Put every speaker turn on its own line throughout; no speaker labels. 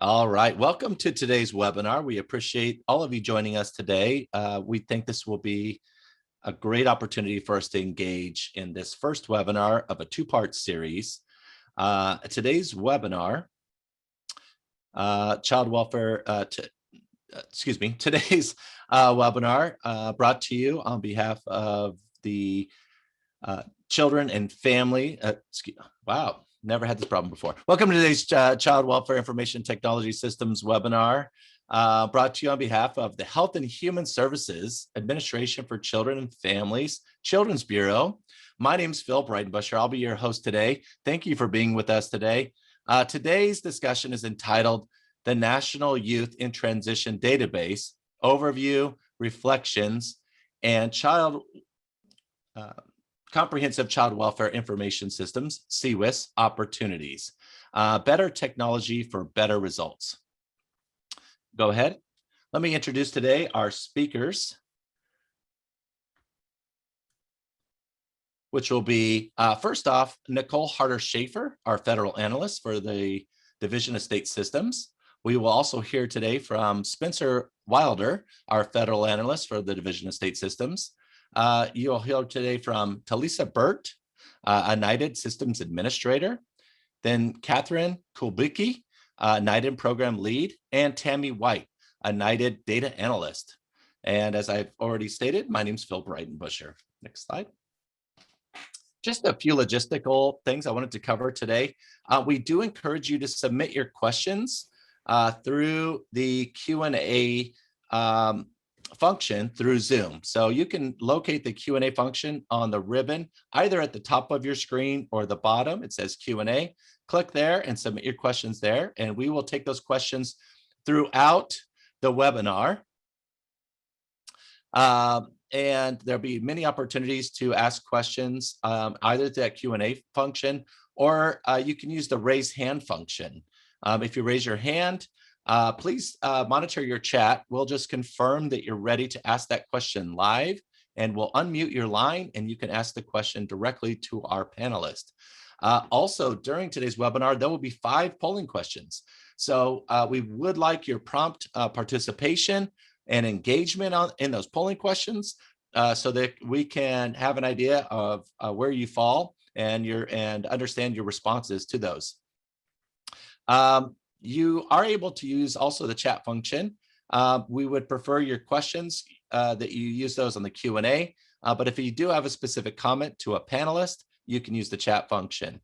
All right, welcome to today's webinar. We appreciate all of you joining us today. We think this will be a great opportunity for us to engage in this first webinar of a two-part series. Today's webinar, today's webinar brought to you on behalf of the Children and Family, wow, never had this problem before. Welcome to today's Child Welfare Information Technology Systems webinar, brought to you on behalf of the Health and Human Services Administration for Children and Families, Children's Bureau. My name is Phil Breitenbusher. I'll be your host today. Thank you for being with us today. Today's discussion is entitled The National Youth in Transition Database, Overview, Reflections, and Comprehensive Child Welfare Information Systems, CCWIS Opportunities. Better technology for better results. Go ahead. Let me introduce today our speakers, which will be, first off, Nicole Hardesty, our federal analyst for the Division of State Systems. We will also hear today from Spencer Wilder, our federal analyst for the Division of State Systems. You'll hear today from Talisa Burt, a NYTD Systems Administrator, then Catherine Kulbicki, NYTD Program Lead, and Tammy White, a NYTD Data Analyst. And as I've already stated, my name is Phil Breitenbusher. Next slide. Just a few logistical things I wanted to cover today. We do encourage you to submit your questions through the Q&A function through Zoom. So you can locate the Q&A function on the ribbon, either at the top of your screen or the bottom. It says Q&A. Click there and submit your questions there, and we will take those questions throughout the webinar. And there'll be many opportunities to ask questions, either through that Q&A function, or you can use the raise hand function. If you raise your hand, please monitor your chat. We'll just confirm that you're ready to ask that question live, and we'll unmute your line and you can ask the question directly to our panelist. Also, during today's webinar, there will be 5 polling questions. So we would like your prompt participation and engagement in those polling questions so that we can have an idea of where you fall and understand your responses to those. You are able to use also the chat function. We would prefer your questions that you use those on the Q&A, but if you do have a specific comment to a panelist, you can use the chat function.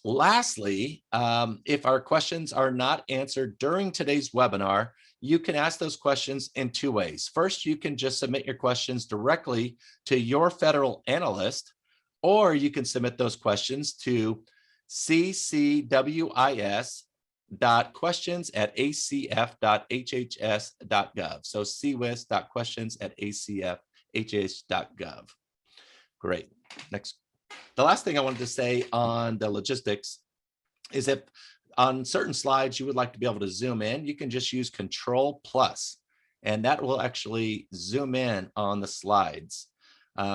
Lastly, if our questions are not answered during today's webinar, you can ask those questions in 2 ways. First, you can just submit your questions directly to your federal analyst, or you can submit those questions to ccwis.questions@acf.hhs.gov. So cwis.questions@acf.hhs.gov. Great. Next. The last thing I wanted to say on the logistics is if on certain slides you would like to be able to zoom in, you can just use Control+, and that will actually zoom in on the slides.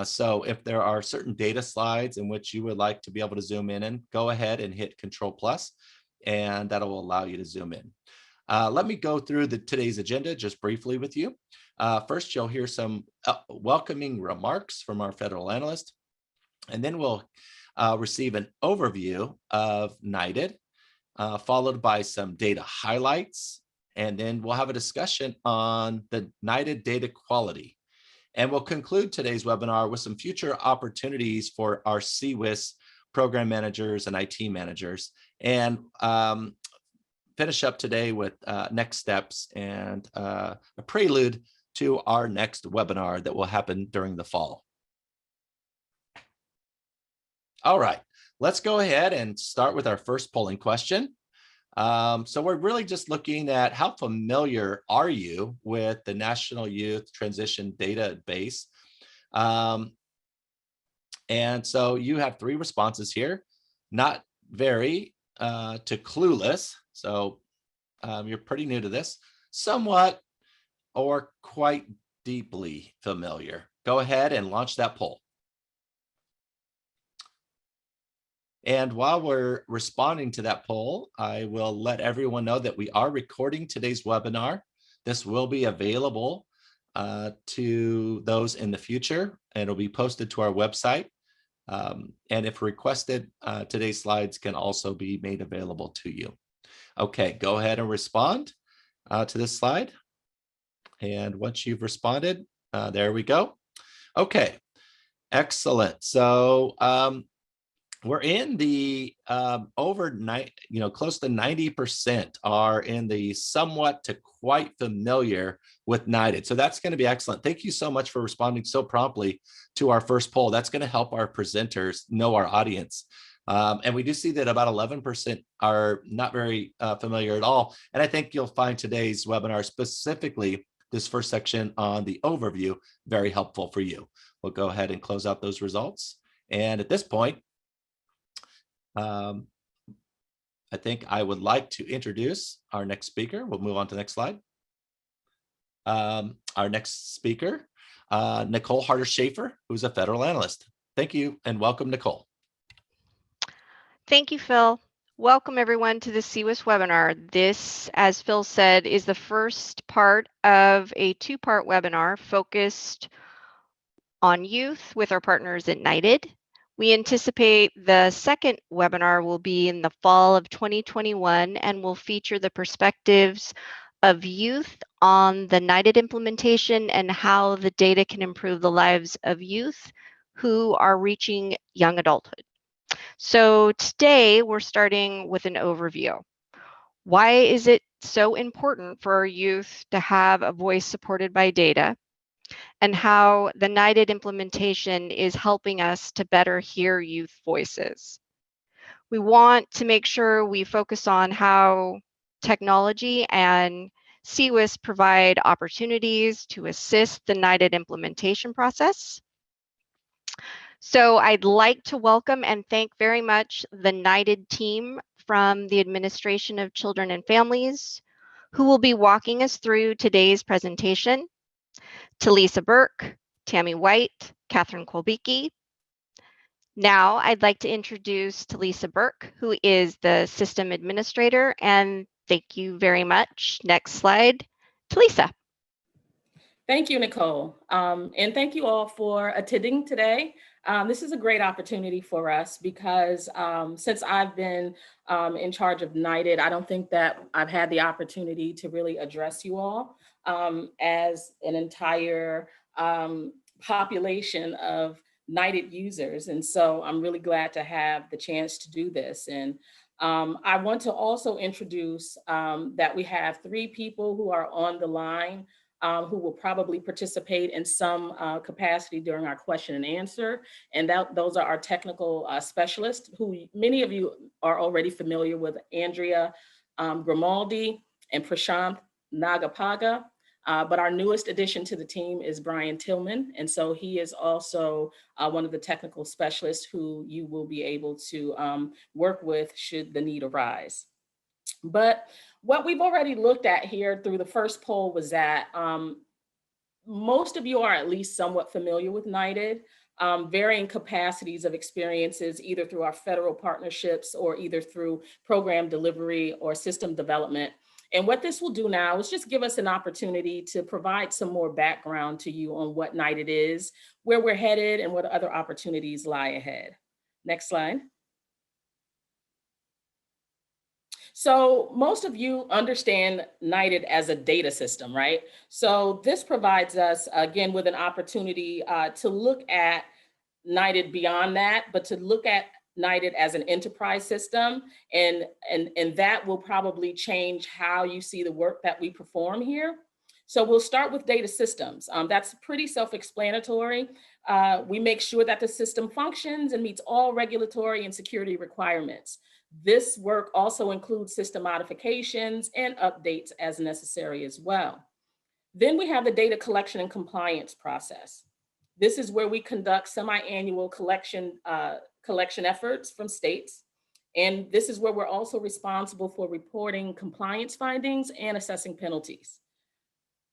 So if there are certain data slides in which you would like to be able to zoom in, and go ahead and hit Control+, and that will allow you to zoom in. Let me go through today's agenda just briefly with you. First, you'll hear some welcoming remarks from our federal analyst, and then we'll receive an overview of NYTD, followed by some data highlights, and then we'll have a discussion on the NYTD data quality. And we'll conclude today's webinar with some future opportunities for our CCWIS program managers and IT managers, and finish up today with next steps and a prelude to our next webinar that will happen during the fall. All right, let's go ahead and start with our first polling question. So we're really just looking at how familiar are you with the National Youth Transition Database? And so you have 3 responses here: not very, to clueless. So you're pretty new to this, somewhat, or quite deeply familiar. Go ahead and launch that poll. And while we're responding to that poll, I will let everyone know that we are recording today's webinar. This will be available to those in the future, and it'll be posted to our website. And if requested, today's slides can also be made available to you. Okay, go ahead and respond to this slide. And once you've responded, there we go. Okay, excellent. So we're in the overnight, close to 90% are in the somewhat to quite familiar with NYTD. So that's going to be excellent. Thank you so much for responding so promptly to our first poll. That's going to help our presenters know our audience. And we do see that about 11% are not very familiar at all. And I think you'll find today's webinar, specifically this first section on the overview, very helpful for you. We'll go ahead and close out those results. And at this point, I think I would like to introduce our next speaker. We'll move on to the next slide. Our next speaker, Nicole Hardesty, who's a federal analyst. Thank you and welcome, Nicole.
Thank you, Phil. Welcome everyone to the CCWIS webinar. This, as Phil said, is the first part of a two-part webinar focused on youth with our partners at NYTD. We anticipate the second webinar will be in the fall of 2021 and will feature the perspectives of youth on the NYTD implementation and how the data can improve the lives of youth who are reaching young adulthood. So today we're starting with an overview. Why is it so important for our youth to have a voice supported by data, and how the NYTD implementation is helping us to better hear youth voices? We want to make sure we focus on how technology and CCWIS provide opportunities to assist the NYTD implementation process. So I'd like to welcome and thank very much the NYTD team from the Administration of Children and Families, who will be walking us through today's presentation. Talisa Burke, Tammy White, Catherine Kolbicki. Now I'd like to introduce Talisa Burke, who is the System Administrator, and thank you very much. Next slide, Talisa.
Thank you, Nicole. And thank you all for attending today. This is a great opportunity for us because since I've been in charge of NYTD, I don't think that I've had the opportunity to really address you all as an entire population of NYTD users. And so I'm really glad to have the chance to do this. And I want to also introduce that we have 3 people who are on the line who will probably participate in some capacity during our question and answer. And those are our technical specialists, who many of you are already familiar with: Andrea Grimaldi and Prashant Nagapaga. But our newest addition to the team is Brian Tillman. And so he is also one of the technical specialists who you will be able to work with should the need arise. But what we've already looked at here through the first poll was that most of you are at least somewhat familiar with NYTD, varying capacities of experiences, either through our federal partnerships or either through program delivery or system development. And what this will do now is just give us an opportunity to provide some more background to you on what NYTD is, where we're headed, and what other opportunities lie ahead. Next slide. So most of you understand NYTD as a data system, right? So this provides us, again, with an opportunity to look at NYTD beyond that, but to look at NYTD as an enterprise system. And that will probably change how you see the work that we perform here. So we'll start with data systems. That's pretty self-explanatory. We make sure that the system functions and meets all regulatory and security requirements. This work also includes system modifications and updates as necessary as well. Then we have the data collection and compliance process. This is where we conduct semi-annual collection efforts from states. And this is where we're also responsible for reporting compliance findings and assessing penalties.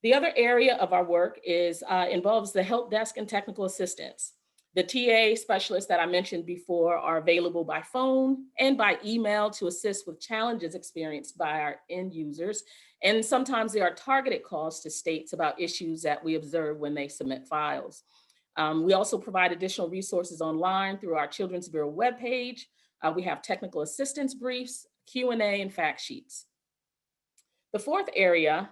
The other area of our work involves the help desk and technical assistance. The TA specialists that I mentioned before are available by phone and by email to assist with challenges experienced by our end users. And sometimes there are targeted calls to states about issues that we observe when they submit files. We also provide additional resources online through our Children's Bureau webpage. We have technical assistance briefs, Q&A, and fact sheets. The fourth area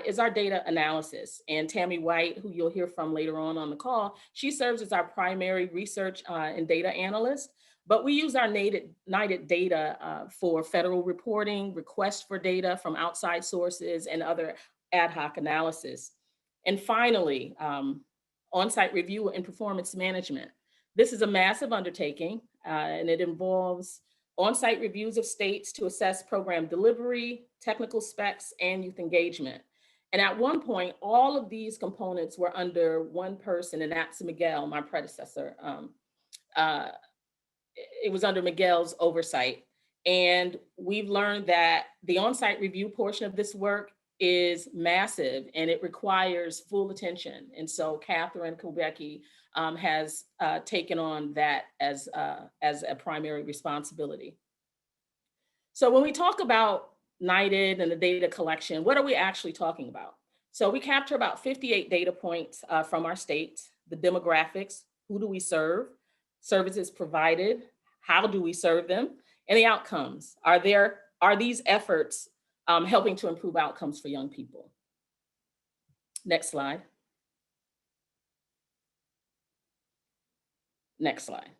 is our data analysis. And Tammy White, who you'll hear from later on the call, she serves as our primary research and data analyst. But we use our NYTD data for federal reporting, requests for data from outside sources, and other ad hoc analysis. And finally, on-site review and performance management. This is a massive undertaking, and it involves on-site reviews of states to assess program delivery, technical specs, and youth engagement. And at one point, all of these components were under one person, and that's Miguel, my predecessor. It was under Miguel's oversight. And we've learned that the on-site review portion of this work is massive, and it requires full attention. And so Catherine Kubecki has taken on that as a primary responsibility. So when we talk about NYTD and the data collection, what are we actually talking about? So we capture about 58 data points from our states: the demographics, who do we serve, services provided, how do we serve them, and the outcomes. Are these efforts helping to improve outcomes for young people? Next slide. Next slide.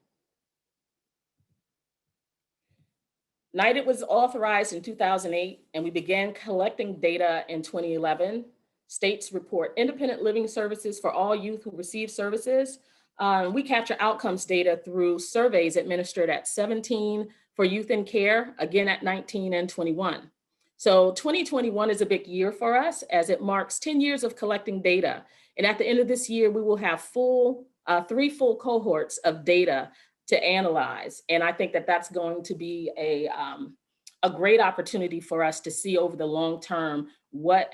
NYTD was authorized in 2008, and we began collecting data in 2011. States report independent living services for all youth who receive services. We capture outcomes data through surveys administered at 17 for youth in care, again at 19 and 21. So 2021 is a big year for us, as it marks 10 years of collecting data. And at the end of this year, we will have 3 full cohorts of data to analyze. And I think that that's going to be a great opportunity for us to see over the long term what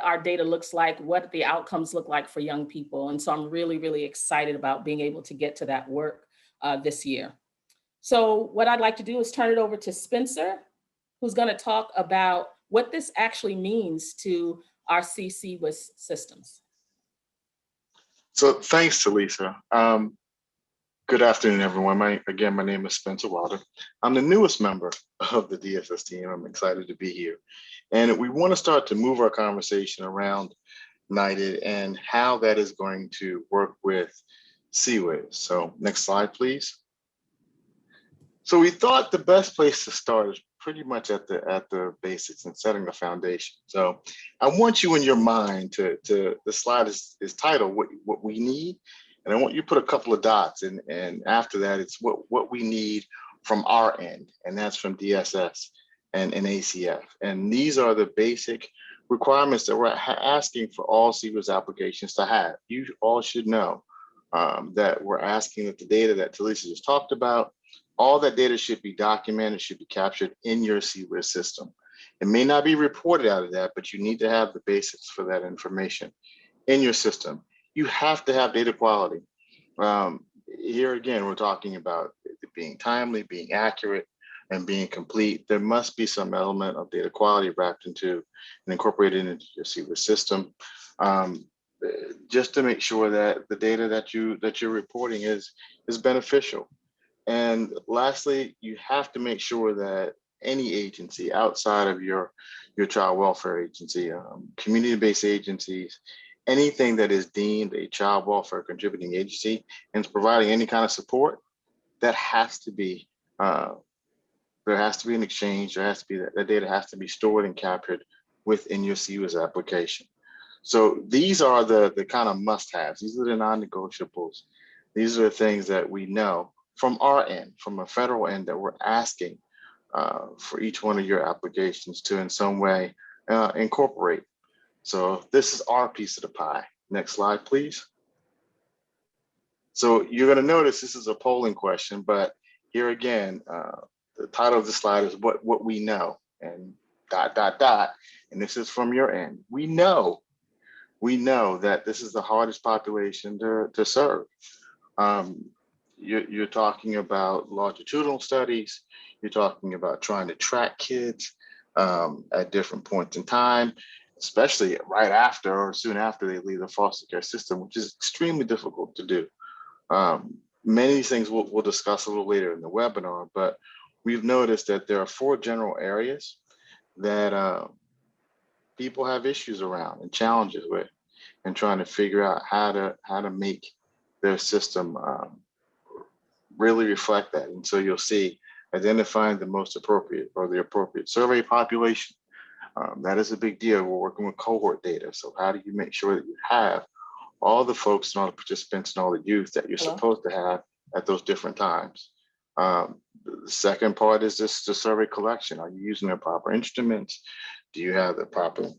our data looks like, what the outcomes look like for young people. And so I'm really, really excited about being able to get to that work this year. So what I'd like to do is turn it over to Spencer, who's going to talk about what this actually means to our CCWIS systems.
So thanks, Talisa. Good afternoon, everyone. My name is Spencer Wilder. I'm the newest member of the DSS team. I'm excited to be here. And we want to start to move our conversation around NYTD and how that is going to work with CCWIS. So next slide, please. So we thought the best place to start is pretty much at the basics and setting the foundation. So I want you in your mind the slide is titled what we need. And I want you to put a couple of dots, and after that, it's what we need from our end, and that's from DSS and ACF. And these are the basic requirements that we're asking for all CCWIS applications to have. You all should know that we're asking that the data that Talisa just talked about, all that data should be documented, should be captured in your CCWIS system. It may not be reported out of that, but you need to have the basics for that information in your system. You have to have data quality. Here again, we're talking about it being timely, being accurate, and being complete. There must be some element of data quality wrapped into and incorporated into your CCWIS system, just to make sure that the data that you're reporting is beneficial. And lastly, you have to make sure that any agency outside of your child welfare agency, community-based agencies, anything that is deemed a child welfare contributing agency and is providing any kind of support, that has to be, there has to be an exchange, there has to be, that data has to be stored and captured within your CCWIS application. So these are the kind of must-haves. These are the non-negotiables. These are the things that we know from our end, from a federal end, that we're asking for each one of your applications to in some way incorporate. So this is our piece of the pie. Next slide, please. So you're going to notice this is a polling question, but here again, the title of the slide is what we know, and ... And this is from your end. We know that this is the hardest population to serve. You're talking about longitudinal studies. You're talking about trying to track kids at different points in time, especially right after or soon after they leave the foster care system, which is extremely difficult to do. Many of these things we'll discuss a little later in the webinar, but we've noticed that there are 4 general areas that people have issues around and challenges with, and trying to figure out how to make their system really reflect that. And so you'll see identifying the most appropriate or the appropriate survey population. That is a big deal. We're working with cohort data. So how do you make sure that you have all the folks and all the participants and all the youth that you're supposed to have at those different times? The second part is just the survey collection. Are you using the proper instruments? Do you have the proper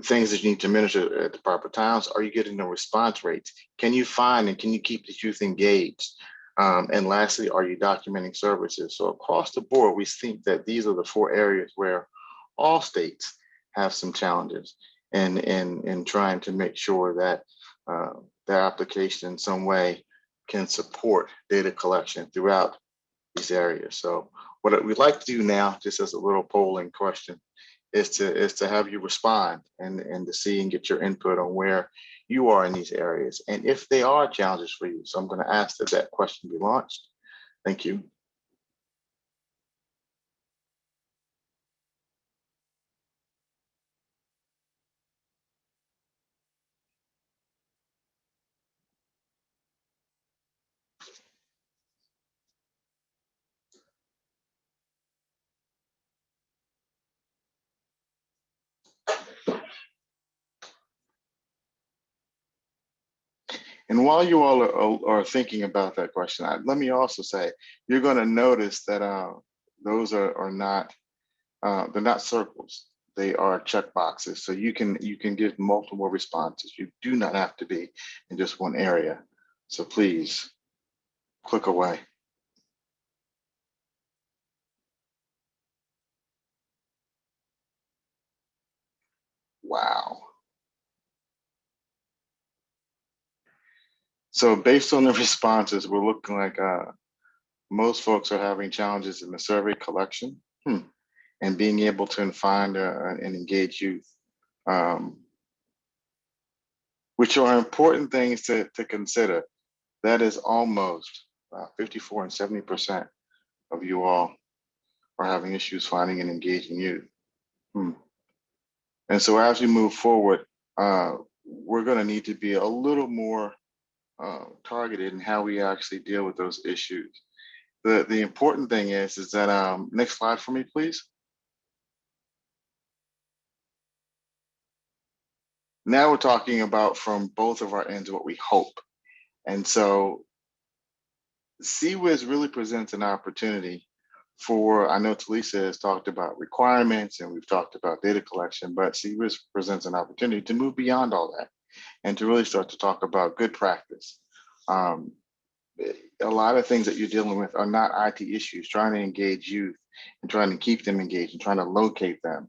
things that you need to measure at the proper times? Are you getting the response rates? Can you find and can you keep the youth engaged? And lastly, are you documenting services? So across the board, we think that these are the 4 areas where all states have some challenges in trying to make sure that their application in some way can support data collection throughout these areas. So what we'd like to do now, just as a little polling question, is to have you respond and to see and get your input on where you are in these areas and if they are challenges for you. So I'm going to ask that question be launched. Thank you. And while you all are thinking about that question, let me also say, you're going to notice that those are not, they're not circles. They are check boxes. So you can give multiple responses. You do not have to be in just one area. So please click away. Wow. So based on the responses, we're looking like most folks are having challenges in the survey collection and being able to find and engage youth, which are important things to consider. That is almost 54 and 70% of you all are having issues finding and engaging youth. And so as we move forward, we're going to need to be a little more targeted in how we actually deal with those issues. The important thing is that, next slide for me, please. Now we're talking about from both of our ends what we hope. And so CWIS really presents an opportunity for, I know Talisa has talked about requirements and we've talked about data collection, but CWIS presents an opportunity to move beyond all that and to really start to talk about good practice. A lot of things that you're dealing with are not IT issues, trying to engage youth and trying to keep them engaged and trying to locate them.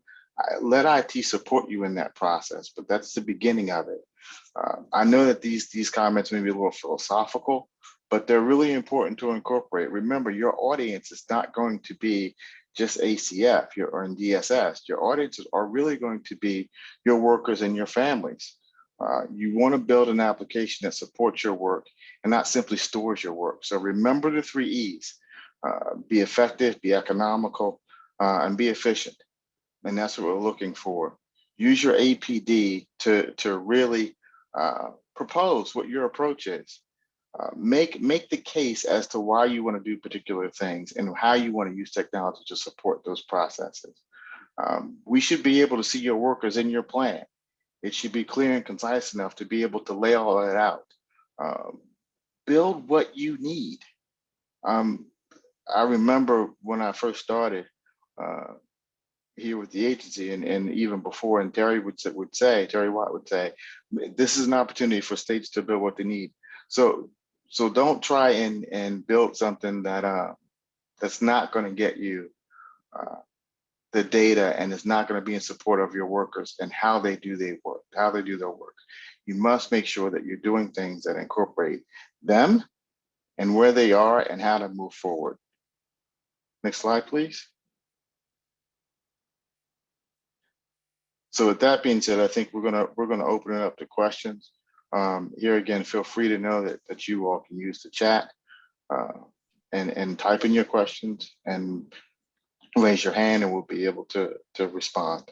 Let IT support you in that process, but that's the beginning of it. I know that these comments may be a little philosophical, but they're really important to incorporate. Remember, your audience is not going to be just ACF or in DSS. Your audiences are really going to be your workers and your families. You want to build an application that supports your work and not simply stores your work. So remember the 3 E's, be effective, be economical, and be efficient. And that's what we're looking for. Use your APD to really propose what your approach is. Make the case as to why you want to do particular things and how you want to use technology to support those processes. We should be able to see your workers in your plan. It should be clear and concise enough to be able to lay all that out. Build what you need. I remember when I first started here with the agency and even before, and Terry White would say, this is an opportunity for states to build what they need. So don't try and build something that that's not going to get you the data and it's not going to be in support of your workers and how they do their work. you must make sure that you're doing things that incorporate them and where they are and how to move forward. Next slide, please. So with that being said, I think we're gonna open it up to questions. Here again, feel free to know that you all can use the chat and type in your questions and raise your hand, and we'll be able to respond.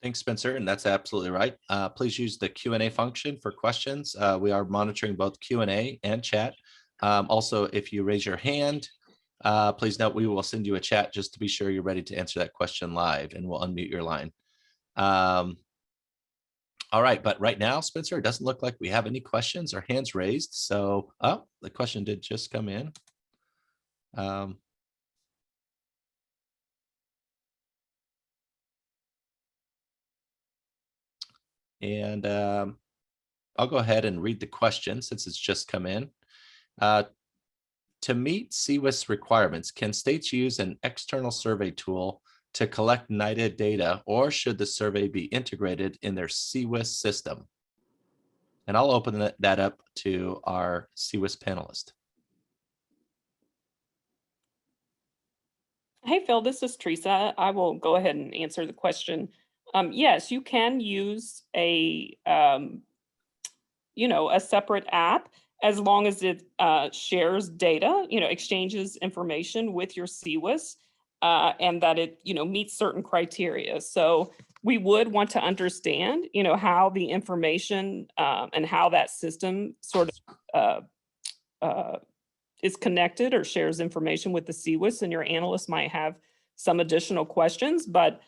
Thanks, Spencer, and that's absolutely right. Please use the Q&A function for questions. We are monitoring both Q&A and chat. Also, if you raise your hand, please note we will send you a chat just to be sure you're ready to answer that question live, and we'll unmute your line. All right, but right now, Spencer, it doesn't look like we have any questions or hands raised. So, oh, the question did just come in. And I'll go ahead and read the question since it's just come in. To meet CCWIS requirements, can states use an external survey tool to collect NYTD data, or should the survey be integrated in their CCWIS system? And I'll open that up to our CCWIS panelist.
Hey, Phil, this is Teresa. I will go ahead and answer the question. Yes, you can use a separate app as long as it shares data, exchanges information with your CCWIS, and that it, meets certain criteria. So we would want to understand, how the information and how that system sort of is connected or shares information with the CCWIS, and your analyst might have some additional questions, but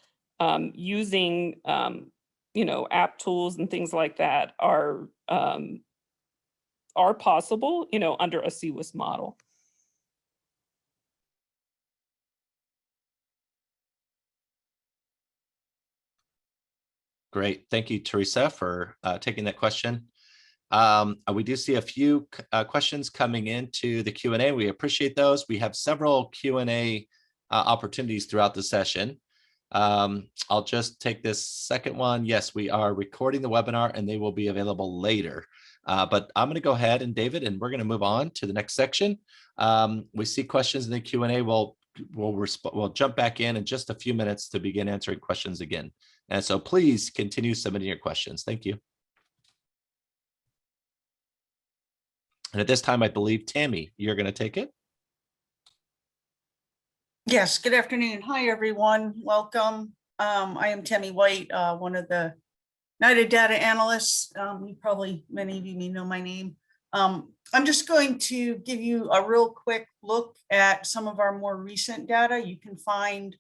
using, app tools and things like that are possible, under a CCWIS model.
Great. Thank you, Teresa, for taking that question. We do see a few questions coming into the Q&A. We appreciate those. We have several Q&A opportunities throughout the session. I'll just take this second one. Yes, we are recording the webinar and they will be available later. But I'm going to go ahead and David, and we're going to move on to the next section. We see questions in the Q&A. We'll jump back in just a few minutes to begin answering questions again. And so please continue submitting your questions. Thank you. And at this time, I believe, Tammy, you're going to take it.
Yes, good afternoon. Hi, everyone. Welcome. I am Tammy White, one of the NYTD data analysts. Many of you may know my name. I'm just going to give you a real quick look at some of our more recent data. You can find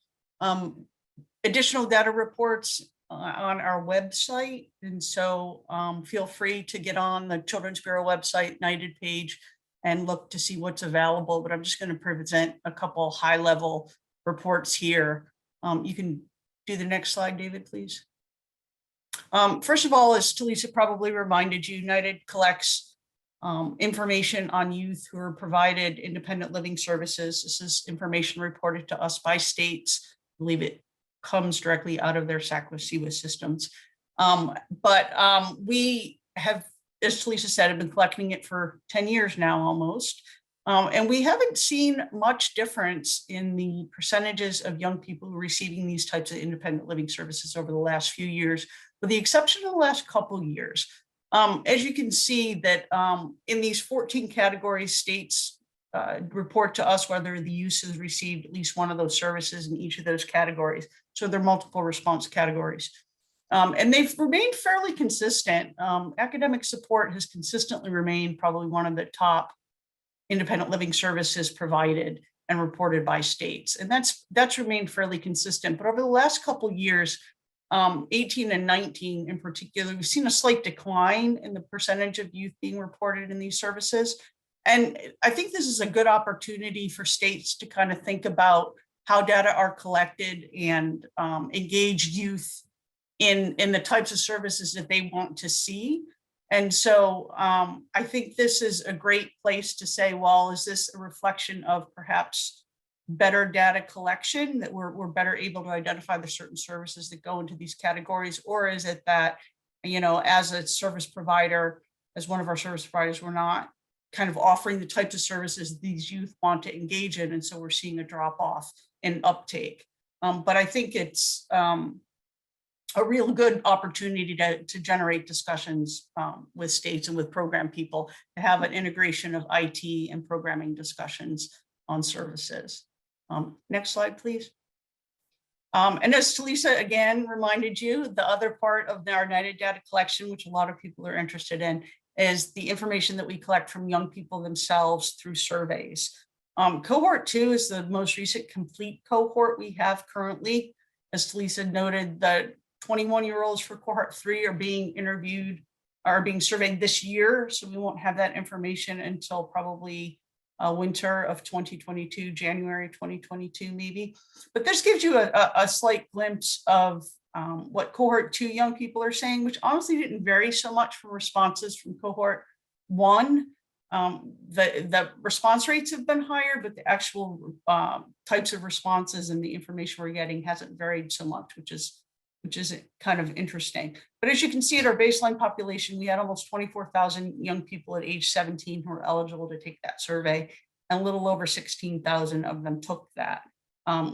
additional data reports on our website. And so feel free to get on the Children's Bureau website, NYTD page, and look to see what's available. But I'm just going to present a couple high-level reports here. You can do the next slide, David, please. First of all, as Talisa probably reminded you, NYTD collects information on youth who are provided independent living services. This is information reported to us by states. I believe it comes directly out of their CCWIS systems. We have, as Talisa said, have been collecting it for 10 years now almost. And we haven't seen much difference in the percentages of young people who are receiving these types of independent living services over the last few years, with the exception of the last couple of years. As you can see that in these 14 categories, states report to us whether the youth has received at least one of those services in each of those categories. So they're multiple response categories. And they've remained fairly consistent. Academic support has consistently remained probably one of the top independent living services provided and reported by states. And that's remained fairly consistent. But over the last couple of years, 18 and 19 in particular, we've seen a slight decline in the percentage of youth being reported in these services. And I think this is a good opportunity for states to kind of think about how data are collected and engage youth in the types of services that they want to see. And so I think this is a great place to say, well, is this a reflection of perhaps better data collection, that we're better able to identify the certain services that go into these categories? Or is it that as a service provider, as one of our service providers, we're not kind of offering the types of services these youth want to engage in. And so we're seeing a drop off in uptake. But I think it's a real good opportunity to generate discussions with states and with program people, to have an integration of IT and programming discussions on services. Next slide, please. And as Talisa again reminded you, the other part of our United data collection, which a lot of people are interested in, is the information that we collect from young people themselves through surveys. Cohort 2 is the most recent complete cohort we have currently. As Talisa noted, the 21-year-olds for Cohort 3 are being interviewed, are being surveyed this year. So we won't have that information until probably winter of 2022, January 2022 maybe. But this gives you a slight glimpse of what Cohort 2 young people are saying, which honestly didn't vary so much from responses from Cohort 1. The response rates have been higher, but the actual types of responses and the information we're getting hasn't varied so much, which is kind of interesting. But as you can see at our baseline population, we had almost 24,000 young people at age 17 who were eligible to take that survey, and a little over 16,000 of them took that,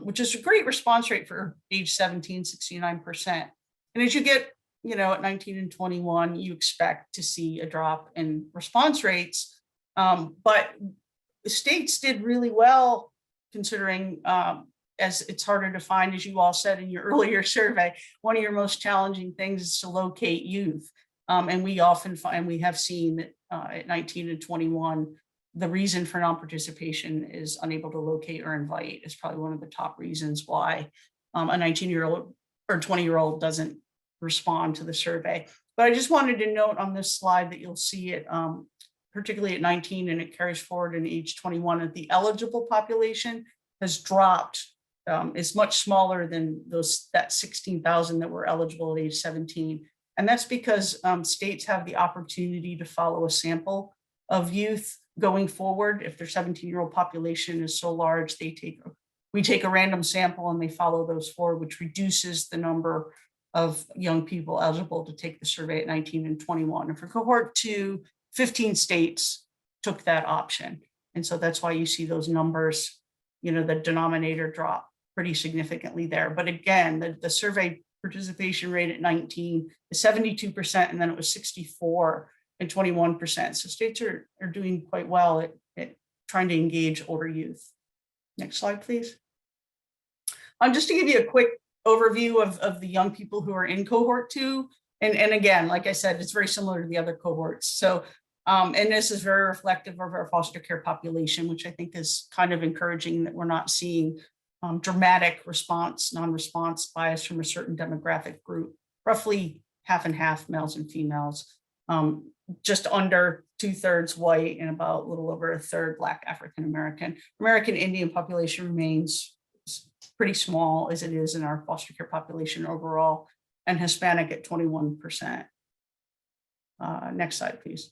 which is a great response rate for age 17, 69%. And as you get, at 19 and 21, you expect to see a drop in response rates. But the states did really well, considering as it's harder to find, as you all said in your earlier survey, one of your most challenging things is to locate youth. And we often find, we have seen that at 19 and 21, the reason for non-participation is unable to locate or invite is probably one of the top reasons why a 19-year-old or 20-year-old doesn't respond to the survey. But I just wanted to note on this slide that you'll see it, particularly at 19, and it carries forward in age 21, that the eligible population has dropped. Is much smaller than that 16,000 that were eligible at age 17. And that's because states have the opportunity to follow a sample of youth going forward. If their 17-year-old population is so large, we take a random sample and they follow those forward, which reduces the number of young people eligible to take the survey at 19 and 21. And for Cohort 2, 15 states took that option. And so that's why you see those numbers, the denominator drop pretty significantly there. But again, the survey participation rate at 19 is 72%, and then it was 64 and 21%. So states are doing quite well at trying to engage older youth. Next slide, please. Just to give you a quick overview of the young people who are in Cohort 2. And again, like I said, it's very similar to the other cohorts. So, and this is very reflective of our foster care population, which I think is kind of encouraging that we're not seeing dramatic response, non-response bias from a certain demographic group, roughly half and half males and females, just under 2/3 white and about a little over 1/3 Black African-American. American Indian population remains pretty small as it is in our foster care population overall, and Hispanic at 21%. Next slide, please.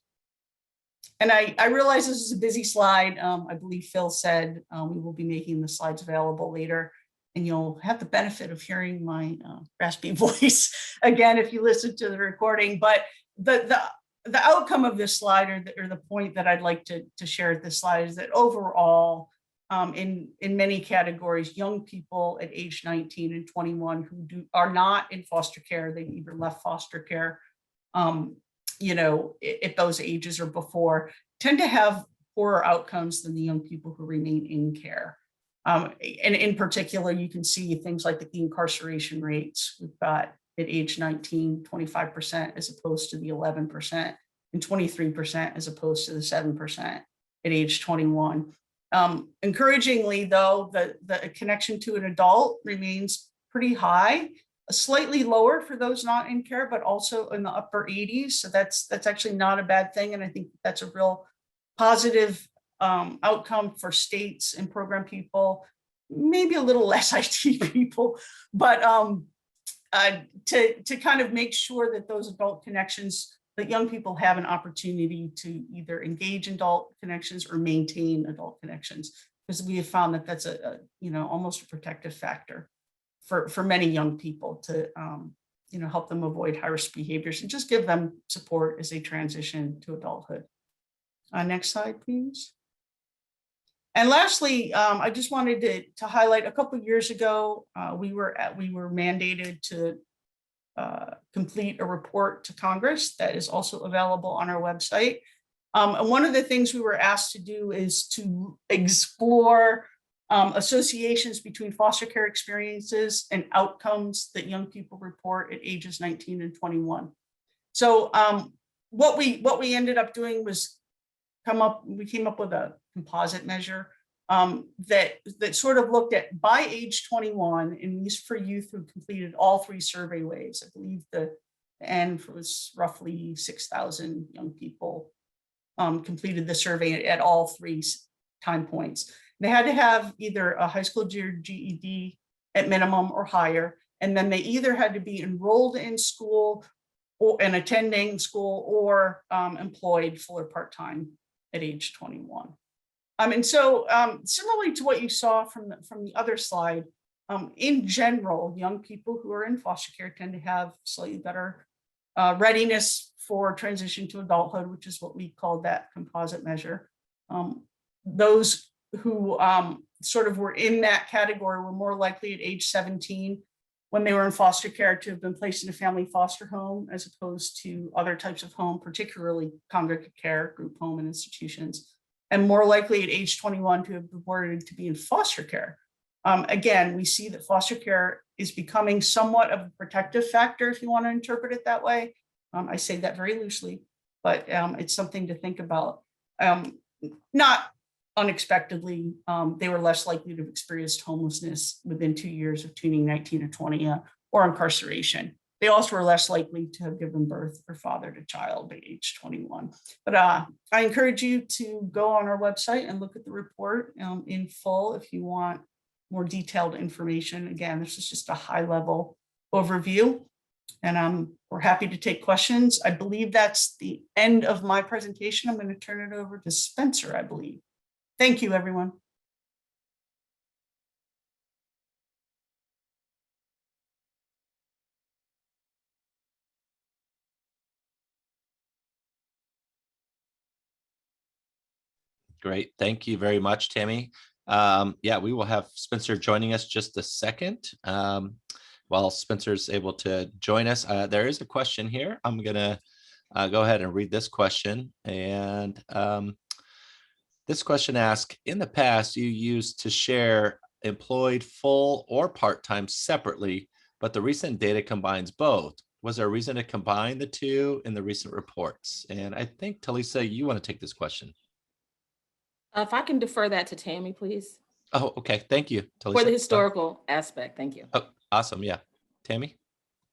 And I realize this is a busy slide. I believe Phil said we will be making the slides available later, and you'll have the benefit of hearing my raspy voice again if you listen to the recording. But the outcome of this slide, or the point that I'd like to share at this slide, is that overall, in many categories, young people at age 19 and 21 who are not in foster care, they either left foster care at those ages or before, tend to have poorer outcomes than the young people who remain in care. And in particular, you can see things like the incarceration rates. We've got at age 19, 25% as opposed to the 11%, and 23% as opposed to the 7% at age 21. Encouragingly, though, the connection to an adult remains pretty high. Slightly lower for those not in care, but also in the upper 80s. So that's actually not a bad thing. And I think that's a real positive outcome for states and program people, maybe a little less IT people, but to kind of make sure that those adult connections, that young people have an opportunity to either engage in adult connections or maintain adult connections, because we have found that that's almost a protective factor for many young people to help them avoid high-risk behaviors and just give them support as they transition to adulthood. Next slide, please. And lastly, I just wanted to highlight a couple of years ago, we were mandated to complete a report to Congress that is also available on our website. And one of the things we were asked to do is to explore associations between foster care experiences and outcomes that young people report at ages 19 and 21. So what we ended up doing was we came up with a composite measure that sort of looked at by age 21, and these for youth who completed all 3 survey waves. I believe the end was roughly 6,000 young people completed the survey at all 3 time points. They had to have either a high school GED at minimum or higher, and then they either had to be enrolled in school and attending school or employed full or part-time at age 21. And so similarly to what you saw from the other slide, in general, young people who are in foster care tend to have slightly better readiness for transition to adulthood, which is what we called that composite measure. Those who sort of were in that category were more likely at age 17 when they were in foster care to have been placed in a family foster home as opposed to other types of home, particularly congregate care, group home, and institutions, and more likely at age 21 to have been reported to be in foster care. Again, we see that foster care is becoming somewhat of a protective factor, if you want to interpret it that way. I say that very loosely, but it's something to think about. Not unexpectedly, they were less likely to have experienced homelessness within 2 years of turning 19 or 20 or incarceration. They also were less likely to have given birth or fathered a child at age 21. But I encourage you to go on our website and look at the report in full if you want more detailed information. Again, this is just a high-level overview, and we're happy to take questions. I believe that's the end of my presentation. I'm going to turn it over to Spencer, I believe. Thank you, everyone.
Great. Thank you very much, Tammy. Yeah, we will have Spencer joining us just a second. While Spencer's able to join us, there is a question here. I'm going to go ahead and read this question. And this question asks, in the past, you used to share employed full or part-time separately, but the recent data combines both. Was there a reason to combine the two in the recent reports? And I think, Talisa, you want to take this question.
If I can defer that to Tammy, please.
Oh, okay. Thank you, Talisa.
For the historical aspect. Thank you.
Oh, awesome. Yeah. Tammy?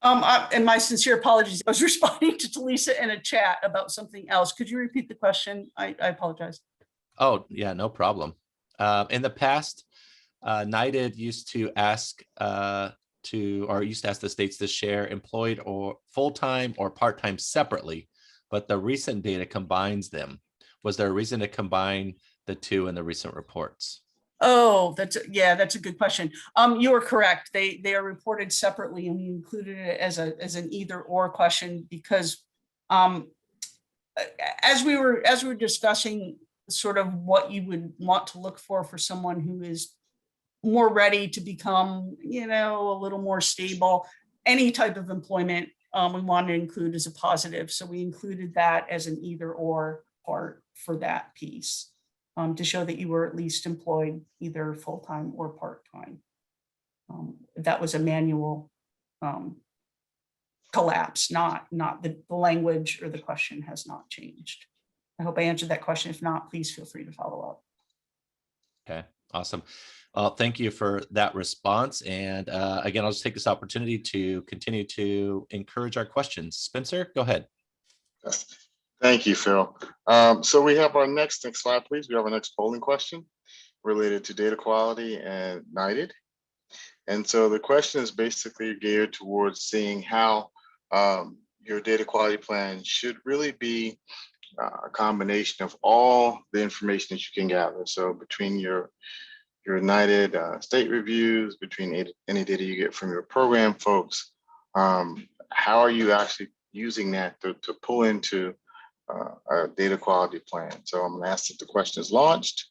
And my sincere apologies. I was responding to Talisa in a chat about something else. Could you repeat the question? I apologize.
Oh, yeah, no problem. In the past, NYTD used to ask the states to share employed or full-time or part-time separately, but the recent data combines them. Was there a reason to combine the two in the recent reports?
Oh, that's a good question. You are correct. They are reported separately, and we included it as an either or question because as we were discussing sort of what you would want to look for someone who is more ready to become, a little more stable, any type of employment we wanted to include as a positive. So we included that as an either or part for that piece. To show that you were at least employed either full-time or part-time. That was a manual collapse, not the language or the question has not changed. I hope I answered that question. If not, please feel free to follow up.
Okay, awesome. Well, thank you for that response. And again, I'll just take this opportunity to continue to encourage our questions. Spencer, go ahead.
Yes. Thank you, Phil. So we have our next slide, please. We have our next polling question related to data quality and NYTD. And so the question is basically geared towards seeing how your data quality plan should really be a combination of all the information that you can gather. So between your NYTD state reviews, between any data you get from your program folks, how are you actually using that to pull into a data quality plan? So I'm gonna ask if the question is launched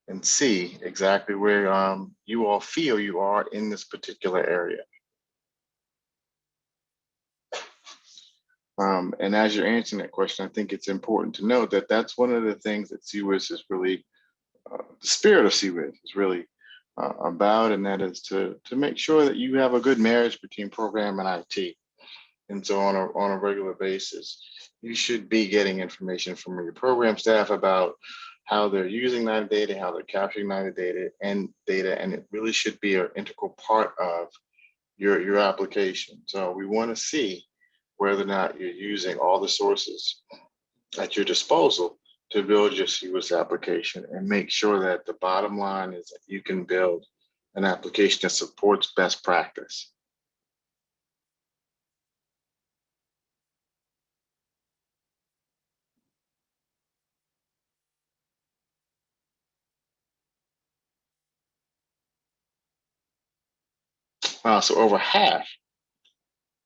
and see exactly where you all feel you are in this particular area. And as you're answering that question, I think it's important to note that that's one of the things that CCWIS is really, the spirit of CCWIS is really about, and that is to make sure that you have a good marriage between program and IT. And so on a regular basis, you should be getting information from your program staff about how they're using that data, how they're capturing that data, and it really should be an integral part of your application. So we want to see whether or not you're using all the sources at your disposal to build your CCWIS application, and make sure that the bottom line is that you can build an application that supports best practice. So over half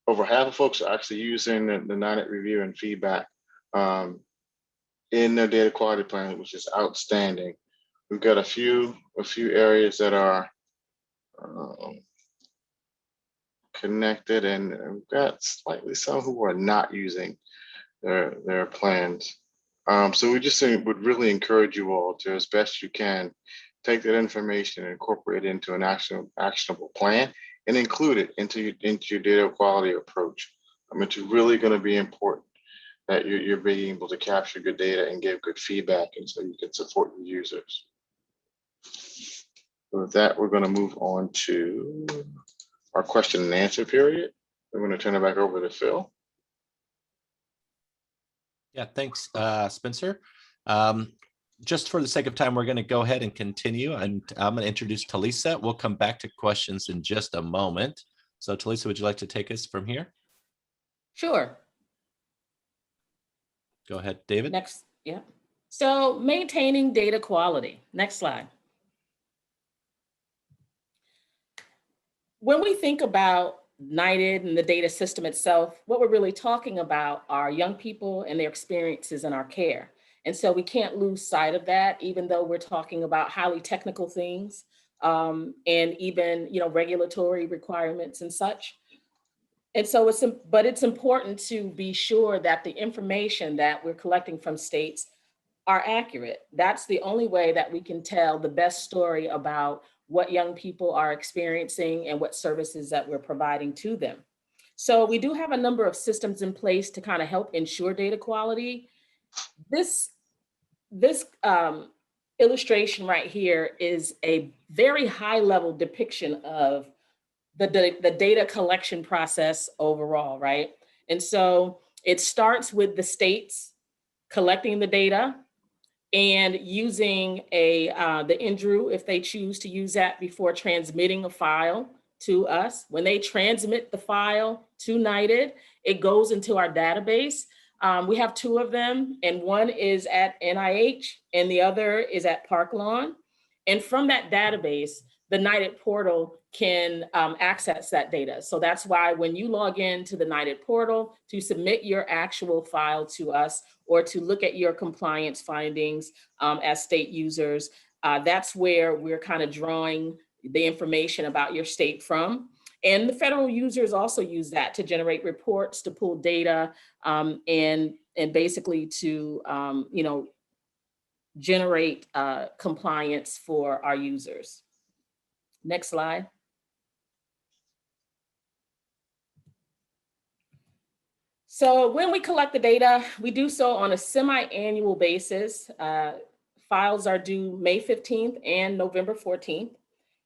of folks are actually using the NYTD review and feedback in their data quality plan, which is outstanding. We've got a few areas that are connected, and we've got slightly some who are not using their plans. So we just would really encourage you all to, as best you can, take that information and incorporate it into an actionable plan and include it into your data quality approach. It's really going to be important that you're being able to capture good data and give good feedback, and so you can support your users. With that, we're going to move on to our question and answer period. I'm going to turn it back over to Phil.
Yeah, thanks, Spencer. Just for the sake of time, we're going to go ahead and continue, and I'm going to introduce Talisa. We'll come back to questions in just a moment. So Talisa, would you like to take us from here?
Sure.
Go ahead, David.
Next, yeah. So maintaining data quality. Next slide. When we think about NYTD and the data system itself, what we're really talking about are young people and their experiences in our care. And so we can't lose sight of that, even though we're talking about highly technical things and even, regulatory requirements and such. And so it's important to be sure that the information that we're collecting from states are accurate. That's the only way that we can tell the best story about what young people are experiencing and what services that we're providing to them. So we do have a number of systems in place to kind of help ensure data quality. This illustration right here is a very high level depiction of the data collection process overall, right? And so it starts with the states collecting the data and using the NDRU if they choose to use that before transmitting a file to us. When they transmit the file to NYTD, it goes into our database. We have two of them, and one is at NIH and the other is at Park Lawn. And from that database, the NYTD portal can access that data. So that's why when you log into the NYTD portal to submit your actual file to us or to look at your compliance findings as state users, that's where we're kind of drawing the information about your state from. And the federal users also use that to generate reports, to pull data, and basically to generate compliance for our users. Next slide. So when we collect the data, we do so on a semi-annual basis. Files are due May 15th and November 14th.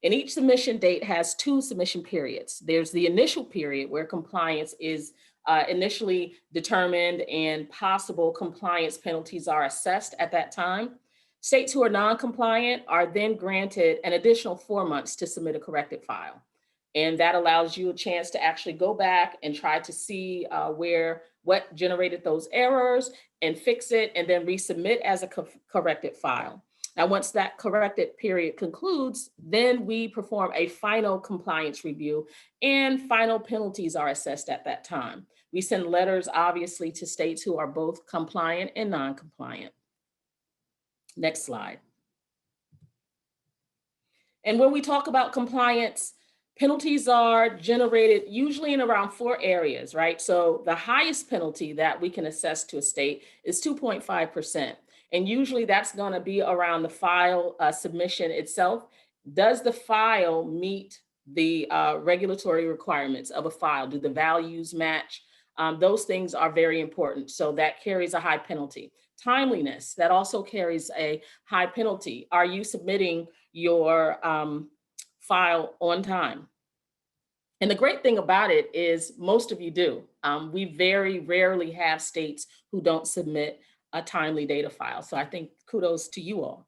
And each submission date has two submission periods. There's the initial period where compliance is initially determined and possible compliance penalties are assessed at that time. States who are non-compliant are then granted an additional 4 months to submit a corrected file. And that allows you a chance to actually go back and try to see what generated those errors and fix it, and then resubmit as a corrected file. Now, once that corrected period concludes, then we perform a final compliance review and final penalties are assessed at that time. We send letters, obviously, to states who are both compliant and non-compliant. Next slide. And when we talk about compliance, penalties are generated usually in around 4 areas, right? So the highest penalty that we can assess to a state is 2.5%. And usually that's going to be around the file submission itself. Does the file meet the regulatory requirements of a file? Do the values match? Those things are very important. So that carries a high penalty. Timeliness, that also carries a high penalty. Are you submitting your file on time? And the great thing about it is most of you do. We very rarely have states who don't submit a timely data file. So I think kudos to you all.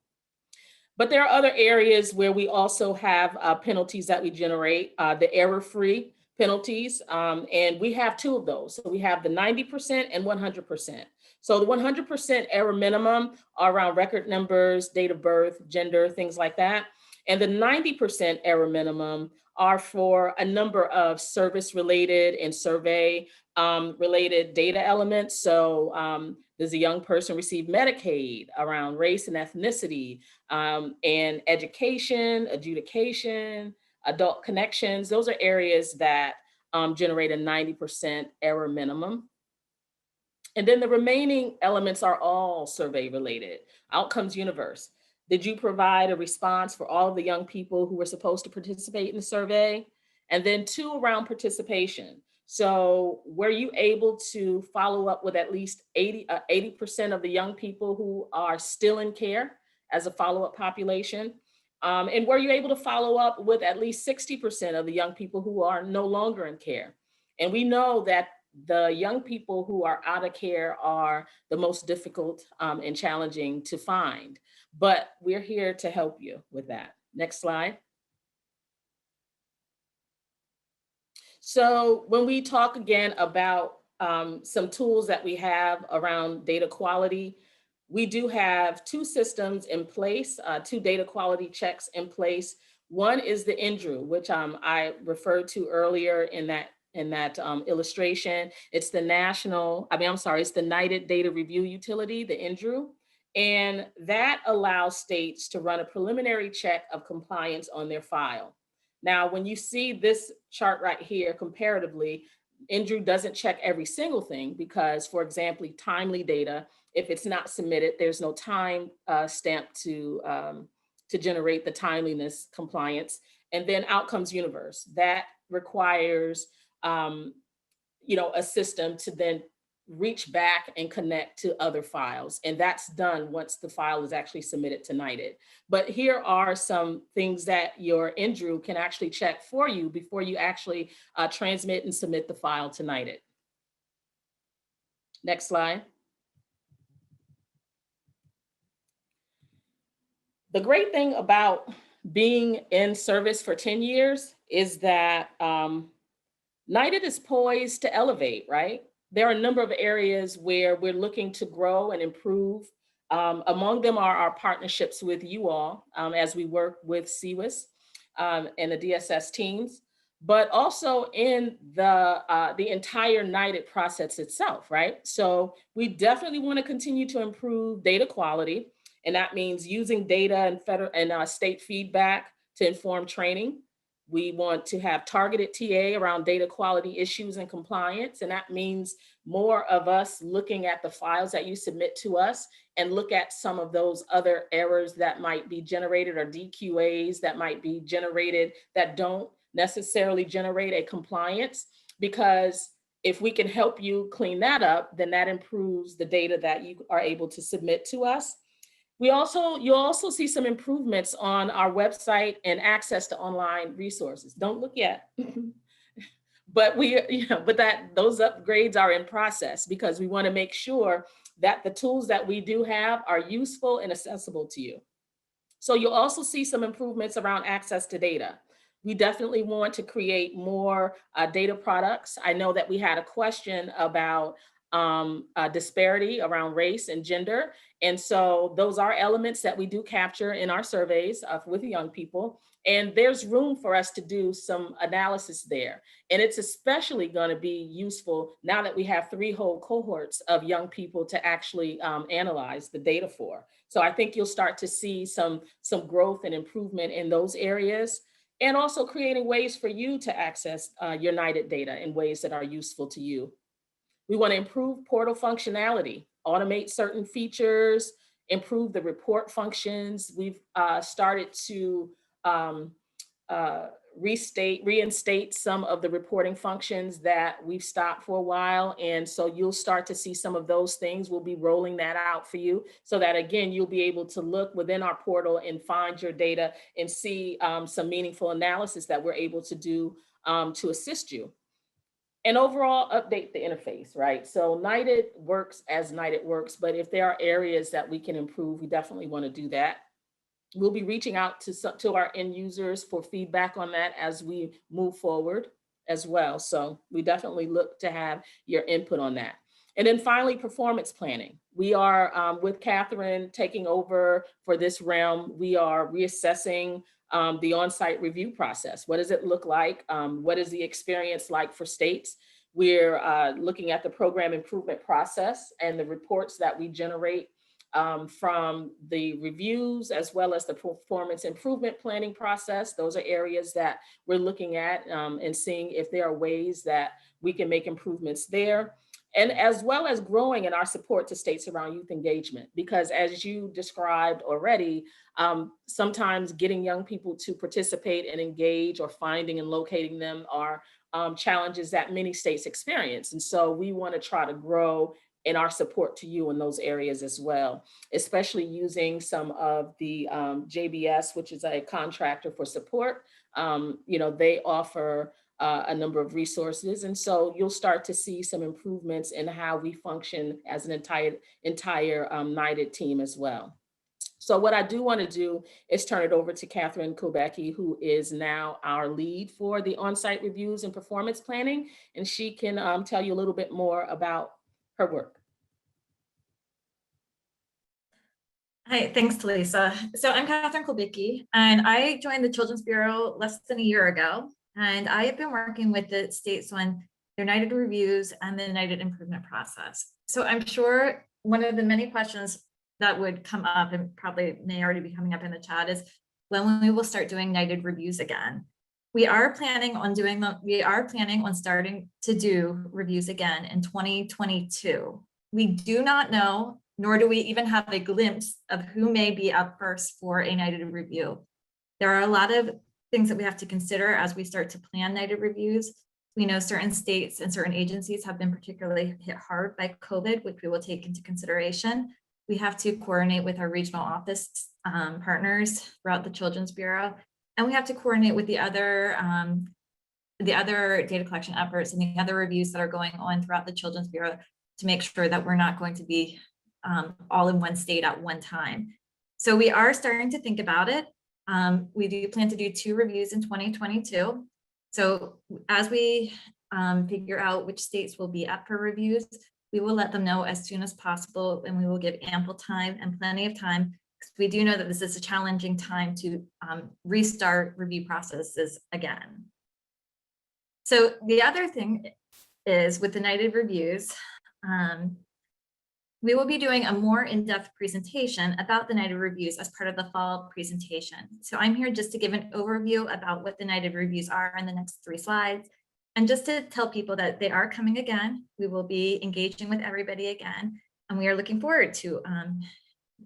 But there are other areas where we also have penalties that we generate, the error-free penalties, and we have 2 of those. So we have the 90% and 100%. So the 100% error minimum are around record numbers, date of birth, gender, things like that. And the 90% error minimum are for a number of service-related and survey-related data elements. So does a young person receive Medicaid, around race and ethnicity, and education, adjudication, adult connections? Those are areas that generate a 90% error minimum. And then the remaining elements are all survey-related. Outcomes universe. Did you provide a response for all of the young people who were supposed to participate in the survey? And then 2 around participation. So were you able to follow up with at least 80% of the young people who are still in care as a follow-up population? And were you able to follow up with at least 60% of the young people who are no longer in care? And we know that the young people who are out of care are the most difficult and challenging to find, but we're here to help you with that. Next slide. So when we talk again about some tools that we have around data quality, we do have 2 systems in place, 2 data quality checks in place. One is the NDRU, which I referred to earlier in that illustration. It's the it's the United Data Review Utility, the NDRU. And that allows states to run a preliminary check of compliance on their file. Now, when you see this chart right here, comparatively, NDRU doesn't check every single thing because, for example, timely data, if it's not submitted, there's no time stamp to generate the timeliness compliance. And then outcomes universe, that requires a system to then reach back and connect to other files. And that's done once the file is actually submitted to NYTD. But here are some things that your NDRU can actually check for you before you actually transmit and submit the file to NYTD. Next slide. The great thing about being in service for 10 years is that NYTD is poised to elevate, right? There are a number of areas where we're looking to grow and improve. Among them are our partnerships with you all as we work with CCWIS and the DSS teams, but also in the entire NYTD process itself, right? So we definitely want to continue to improve data quality, and that means using data and federal and state feedback to inform training. We want to have targeted TA around data quality issues and compliance. And that means more of us looking at the files that you submit to us and look at some of those other errors that might be generated or DQAs that might be generated that don't necessarily generate a compliance. Because if we can help you clean that up, then that improves the data that you are able to submit to us. You'll also see some improvements on our website and access to online resources. Don't look yet, but those upgrades are in process because we want to make sure that the tools that we do have are useful and accessible to you. So you'll also see some improvements around access to data. We definitely want to create more data products. I know that we had a question about disparity around race and gender. And so those are elements that we do capture in our surveys with young people. And there's room for us to do some analysis there. And it's especially going to be useful now that we have 3 whole cohorts of young people to actually analyze the data for. So I think you'll start to see some growth and improvement in those areas, and also creating ways for you to access your NYTD data in ways that are useful to you. We want to improve portal functionality, automate certain features, improve the report functions. We've started to reinstate some of the reporting functions that we've stopped for a while. And so you'll start to see some of those things. We'll be rolling that out for you so that, again, you'll be able to look within our portal and find your data and see some meaningful analysis that we're able to do to assist you. And overall, update the interface, right? So NYTD works as NYTD works, but if there are areas that we can improve, we definitely want to do that. We'll be reaching out to our end users for feedback on that as we move forward as well. So we definitely look to have your input on that. And then finally, performance planning. We are, with Catherine taking over for this realm, we are reassessing the on-site review process. What does it look like? What is the experience like for states? We're looking at the program improvement process and the reports that we generate from the reviews, as well as the performance improvement planning process. Those are areas that we're looking at and seeing if there are ways that we can make improvements there. And as well as growing in our support to states around youth engagement, because as you described already, sometimes getting young people to participate and engage, or finding and locating them, are challenges that many states experience. And so we want to try to grow in our support to you in those areas as well, especially using some of the JBS, which is a contractor for support. They offer a number of resources. And so you'll start to see some improvements in how we function as an entire NYTD team as well. So what I do want to do is turn it over to Catherine Kubecki, who is now our lead for the on-site reviews and performance planning. And she can tell you a little bit more about her work.
Hi, thanks, Lisa. So I'm Catherine Kubecki, and I joined the Children's Bureau less than a year ago. And I have been working with the states on their NYTD reviews and the NYTD improvement process. So I'm sure one of the many questions that would come up, and probably may already be coming up in the chat, is when we will start doing NYTD reviews again. We are planning on starting to do reviews again in 2022. We do not know, nor do we even have a glimpse of who may be up first for a NYTD review. There are a lot of things that we have to consider as we start to plan NYTD reviews. We know certain states and certain agencies have been particularly hit hard by COVID, which we will take into consideration. We have to coordinate with our regional office partners throughout the Children's Bureau, and we have to coordinate with the other data collection efforts and the other reviews that are going on throughout the Children's Bureau to make sure that we're not going to be all in one state at one time. So we are starting to think about it. We do plan to do 2 reviews in 2022. So as we figure out which states will be up for reviews, we will let them know as soon as possible, and we will give ample time and plenty of time, because we do know that this is a challenging time to restart review processes again. So the other thing is, with the NYTD reviews, we will be doing a more in-depth presentation about the NYTD reviews as part of the fall presentation. So I'm here just to give an overview about what the NYTD reviews are in the next 3 slides. And just to tell people that they are coming again. We will be engaging with everybody again. And we are looking forward to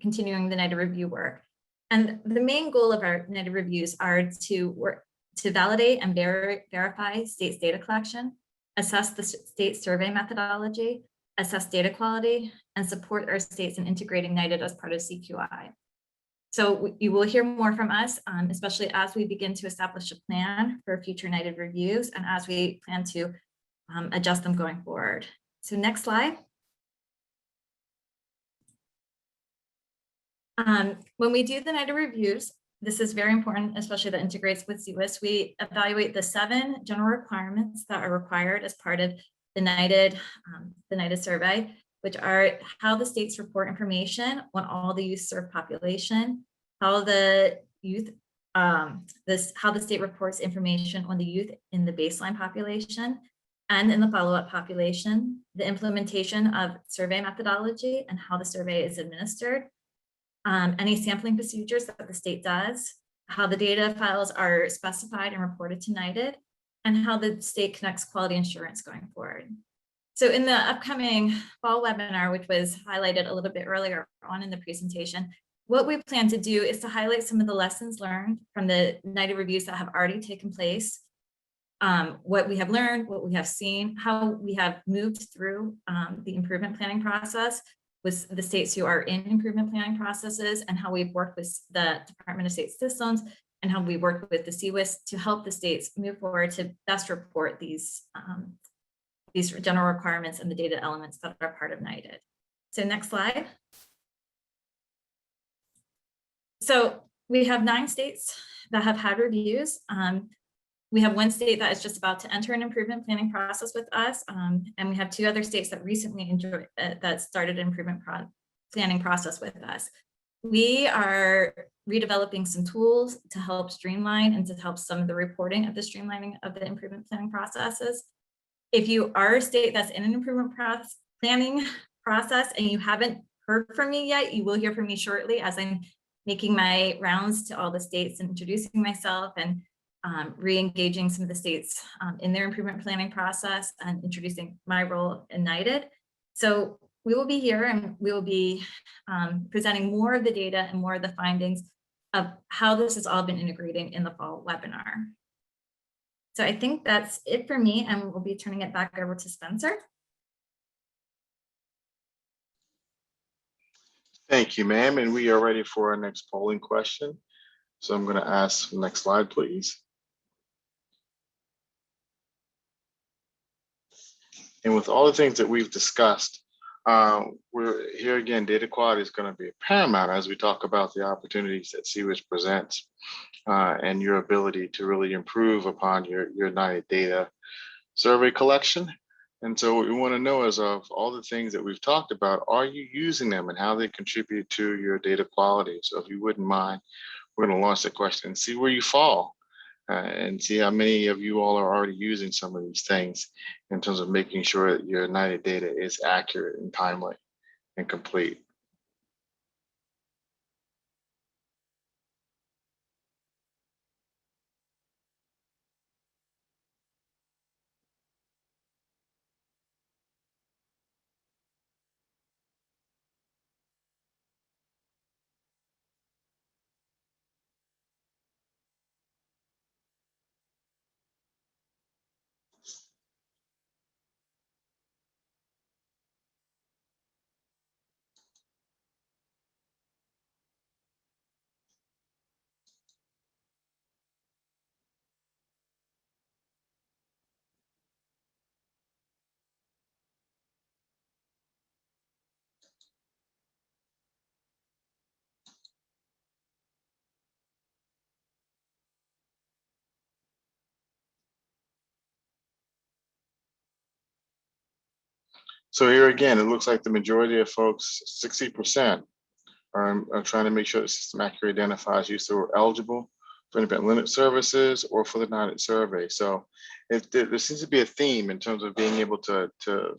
continuing the NYTD review work. And the main goal of our NYTD reviews are to validate and verify states' data collection, assess the state survey methodology, assess data quality, and support our states in integrating NYTD as part of CQI. So you will hear more from us, especially as we begin to establish a plan for future NYTD reviews and as we plan to adjust them going forward. So next slide. When we do the NYTD reviews, this is very important, especially that integrates with CWIS. We evaluate the 7 general requirements that are required as part of the the NYTD survey, which are how the states report information on all the youth served population, how the youth, how the state reports information on the youth in the baseline population and in the follow-up population, the implementation of survey methodology and how the survey is administered, any sampling procedures that the state does, how the data files are specified and reported to NYTD, and how the state connects quality assurance going forward. So in the upcoming fall webinar, which was highlighted a little bit earlier on in the presentation, what we plan to do is to highlight some of the lessons learned from the NYTD reviews that have already taken place, what we have learned, what we have seen, how we have moved through the improvement planning process with the states who are in improvement planning processes, and how we've worked with the Department of State Systems and how we work with the CCWIS to help the states move forward to best report these general requirements and the data elements that are part of NYTD. So next slide. So we have 9 states that have had reviews. We have 1 state that is just about to enter an improvement planning process with us. And we have 2 other states that recently that started an improvement planning process with us. We are redeveloping some tools to help streamline and to help some of the reporting of the streamlining of the improvement planning processes. If you are a state that's in an improvement planning process and you haven't heard from me yet, you will hear from me shortly as I'm making my rounds to all the states and introducing myself and re-engaging some of the states in their improvement planning process and introducing my role in NYTD. So we will be here and we will be presenting more of the data and more of the findings of how this has all been integrating in the fall webinar. So I think that's it for me, and we'll be turning it back over to Spencer.
Thank you, ma'am. And we are ready for our next polling question. So I'm going to ask the next slide, please. And with all the things that we've discussed, we're here again, data quality is going to be paramount as we talk about the opportunities that CCWIS presents and your ability to really improve upon your NYTD data survey collection. And so what we want to know is, of all the things that we've talked about, are you using them and how they contribute to your data quality? So if you wouldn't mind, we're going to launch the question and see where you fall and see how many of you all are already using some of these things in terms of making sure that your NYTD data is accurate and timely and complete. So here again, it looks like the majority of folks, 60%, are trying to make sure the system accurately identifies youth who are eligible for independent limit services or for the NYTD survey. So if there seems to be a theme in terms of being able to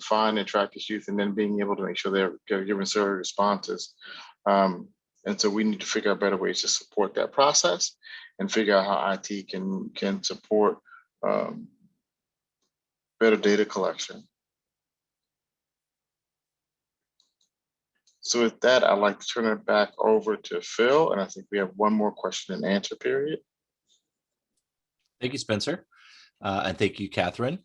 find and track this youth and then being able to make sure they're given survey responses. And so we need to figure out better ways to support that process and figure out how IT can support better data collection. So with that, I'd like to turn it back over to Phil, and I think we have one more question and answer period.
Thank you, Spencer. And thank you, Catherine.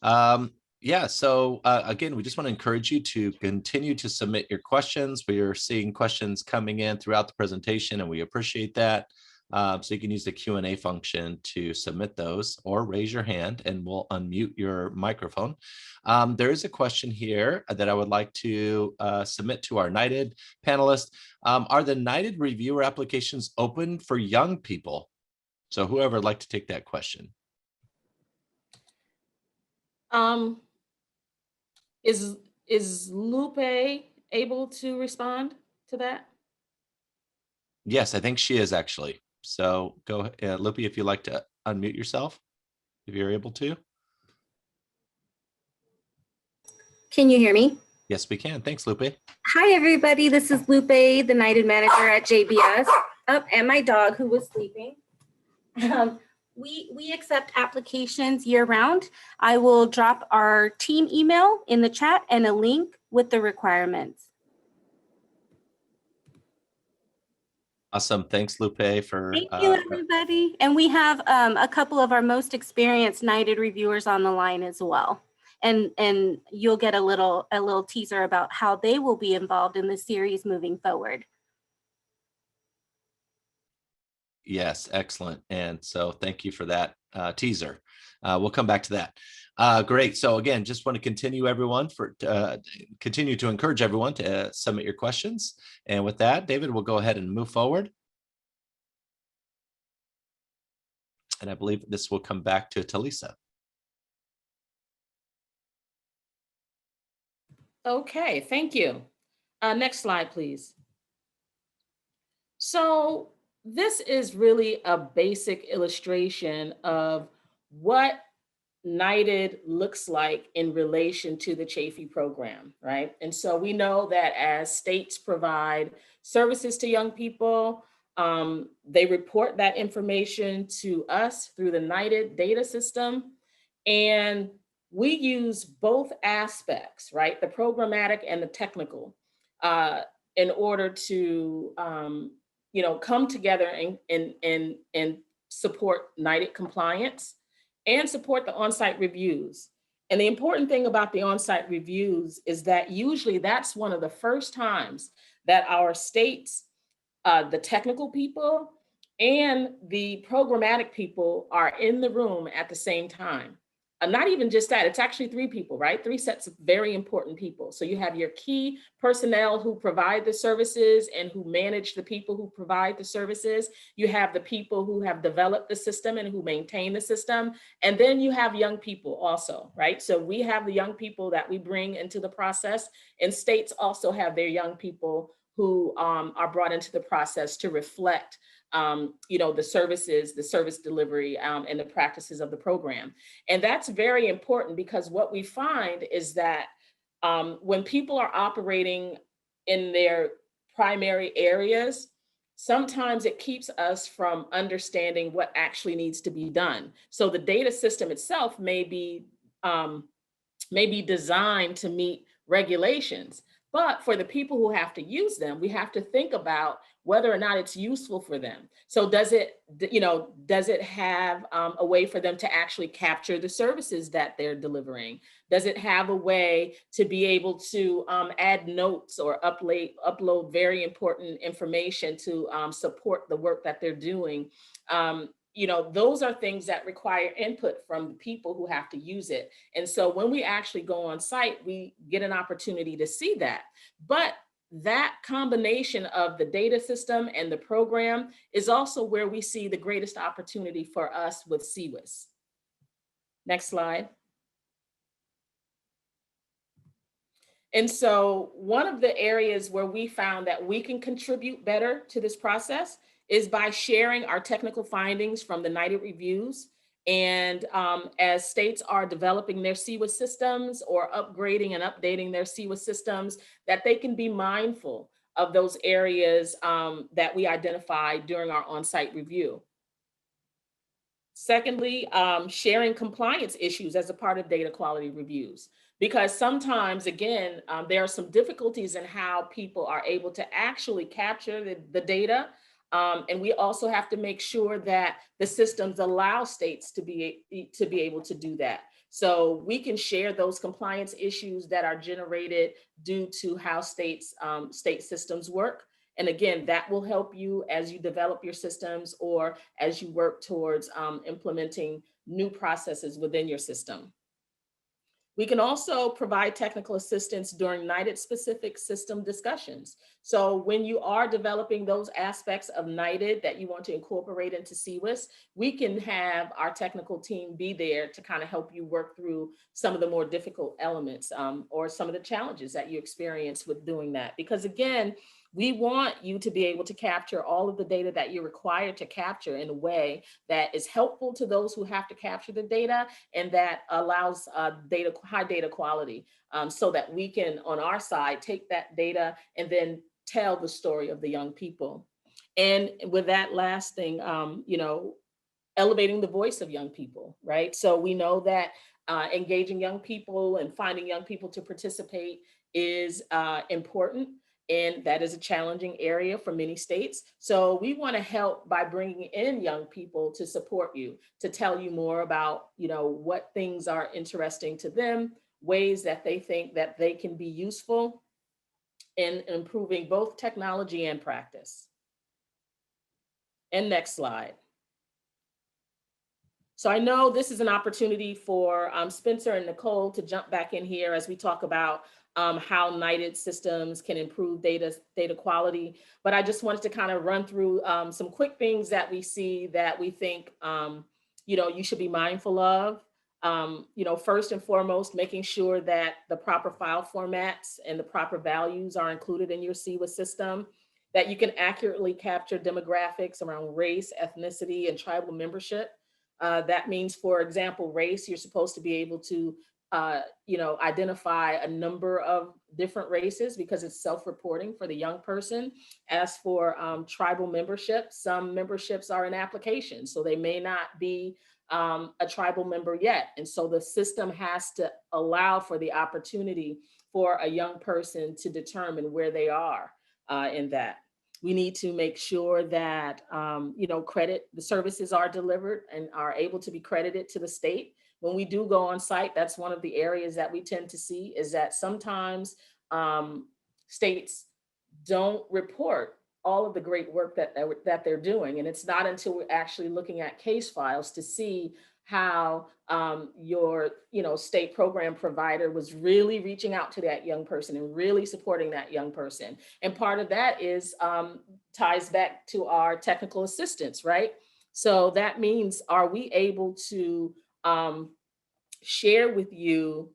Yeah, so again, we just want to encourage you to continue to submit your questions. We are seeing questions coming in throughout the presentation, and we appreciate that. So you can use the Q&A function to submit those or raise your hand and we'll unmute your microphone. There is a question here that I would like to submit to our NYTD panelists. Are the NYTD reviewer applications open for young people? So whoever would like to take that question.
Is Lupe able to respond to that?
Yes, I think she is actually. So go, Lupe, if you'd like to unmute yourself, if you're able to.
Can you hear me?
Yes, we can. Thanks, Lupe.
Hi, everybody. This is Lupe, the Knighted Manager at JBS. And my dog who was sleeping. We accept applications year round. I will drop our team email in the chat and a link with the requirements.
Awesome. Thanks, Lupe, for
Thank you, everybody. And we have a couple of our most experienced Knighted reviewers on the line as well. And you'll get a little teaser about how they will be involved in the series moving forward.
Yes, excellent. And so thank you for that teaser. We'll come back to that. Great. So again, just want to continue continue to encourage everyone to submit your questions. And with that, David, we'll go ahead and move forward. And I believe this will come back to Talisa.
Okay, thank you. Next slide, please. So this is really a basic illustration of what Knighted looks like in relation to the Chafee program, right? And so we know that as states provide services to young people, they report that information to us through the Knighted data system. And we use both aspects, right? The programmatic and the technical, in order to come together and support Knighted compliance and support the on-site reviews. And the important thing about the on-site reviews is that usually that's one of the first times that our states, the technical people and the programmatic people are in the room at the same time. Not even just that, it's actually 3 people, right? 3 sets of very important people. So you have your key personnel who provide the services and who manage the people who provide the services. You have the people who have developed the system and who maintain the system. And then you have young people also, right? So we have the young people that we bring into the process, and states also have their young people who are brought into the process to reflect the services, the service delivery, and the practices of the program. And that's very important because what we find is that when people are operating in their primary areas, sometimes it keeps us from understanding what actually needs to be done. So the data system itself may be designed to meet regulations, but for the people who have to use them, we have to think about whether or not it's useful for them. So does it have a way for them to actually capture the services that they're delivering? Does it have a way to be able to add notes or upload very important information to support the work that they're doing? Those are things that require input from the people who have to use it. And so when we actually go on site, we get an opportunity to see that. But that combination of the data system and the program is also where we see the greatest opportunity for us with CCWIS. Next slide. And so one of the areas where we found that we can contribute better to this process is by sharing our technical findings from the Knighted reviews. And as states are developing their CCWIS systems or upgrading and updating their CCWIS systems, that they can be mindful of those areas that we identified during our on-site review. Secondly, sharing compliance issues as a part of data quality reviews. Because sometimes, again, there are some difficulties in how people are able to actually capture the data. And we also have to make sure that the systems allow states to be able to do that. So we can share those compliance issues that are generated due to how state systems work. And again, that will help you as you develop your systems or as you work towards implementing new processes within your system. We can also provide technical assistance during NYTD specific system discussions. So when you are developing those aspects of NYTD that you want to incorporate into CCWIS, we can have our technical team be there to kind of help you work through some of the more difficult elements or some of the challenges that you experience with doing that. Because again, we want you to be able to capture all of the data that you're required to capture in a way that is helpful to those who have to capture the data and that allows high data quality so that we can, on our side, take that data and then tell the story of the young people. And with that last thing, you know, elevating the voice of young people, right? So we know that engaging young people and finding young people to participate is important. And that is a challenging area for many states. So we want to help by bringing in young people to support you, to tell you more about, you know, what things are interesting to them, ways that they think that they can be useful in improving both technology and practice. And next slide. So I know this is an opportunity for Spencer and Nicole to jump back in here as we talk about how NYTD systems can improve data quality. But I just wanted to kind of run through some quick things that we see that we think you know, you should be mindful of. You know, first and foremost, making sure that the proper file formats and the proper values are included in your CCWIS system, that you can accurately capture demographics around race, ethnicity, and tribal membership. That means, for example, race, you're supposed to be able to you know, identify a number of different races because it's self-reporting for the young person. As for tribal membership, some memberships are in application, so they may not be a tribal member yet. And so the system has to allow for the opportunity for a young person to determine where they are in that. We need to make sure that, you know, the services are delivered and are able to be credited to the state. When we do go on site, that's one of the areas that we tend to see is that sometimes states don't report all of the great work that they're doing. And it's not until we're actually looking at case files to see how your, you know, state program provider was really reaching out to that young person and really supporting that young person. And part of that is ties back to our technical assistance, right? So that means, are we able to share with you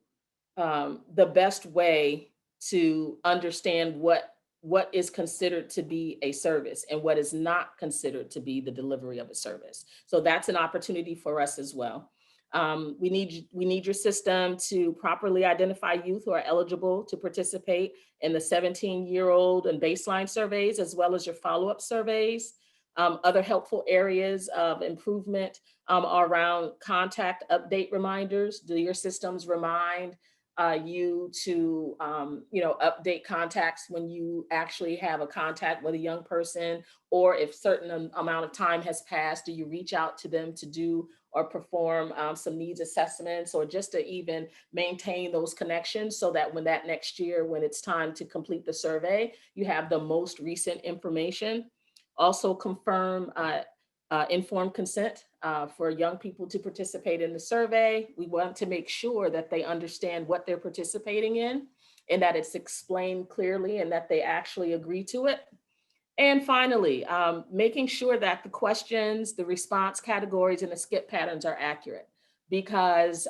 the best way to understand what is considered to be a service and what is not considered to be the delivery of a service. So that's an opportunity for us as well. We need your system to properly identify youth who are eligible to participate in the 17-year-old and baseline surveys, as well as your follow-up surveys. Other helpful areas of improvement are around contact update reminders. Do your systems remind you to, you know, update contacts when you actually have a contact with a young person, or if certain amount of time has passed, do you reach out to them to do or perform some needs assessments, or just to even maintain those connections so that when that next year, when it's time to complete the survey, you have the most recent information. Also confirm informed consent for young people to participate in the survey. We want to make sure that they understand what they're participating in and that it's explained clearly and that they actually agree to it. And finally, making sure that the questions, the response categories, and the skip patterns are accurate, because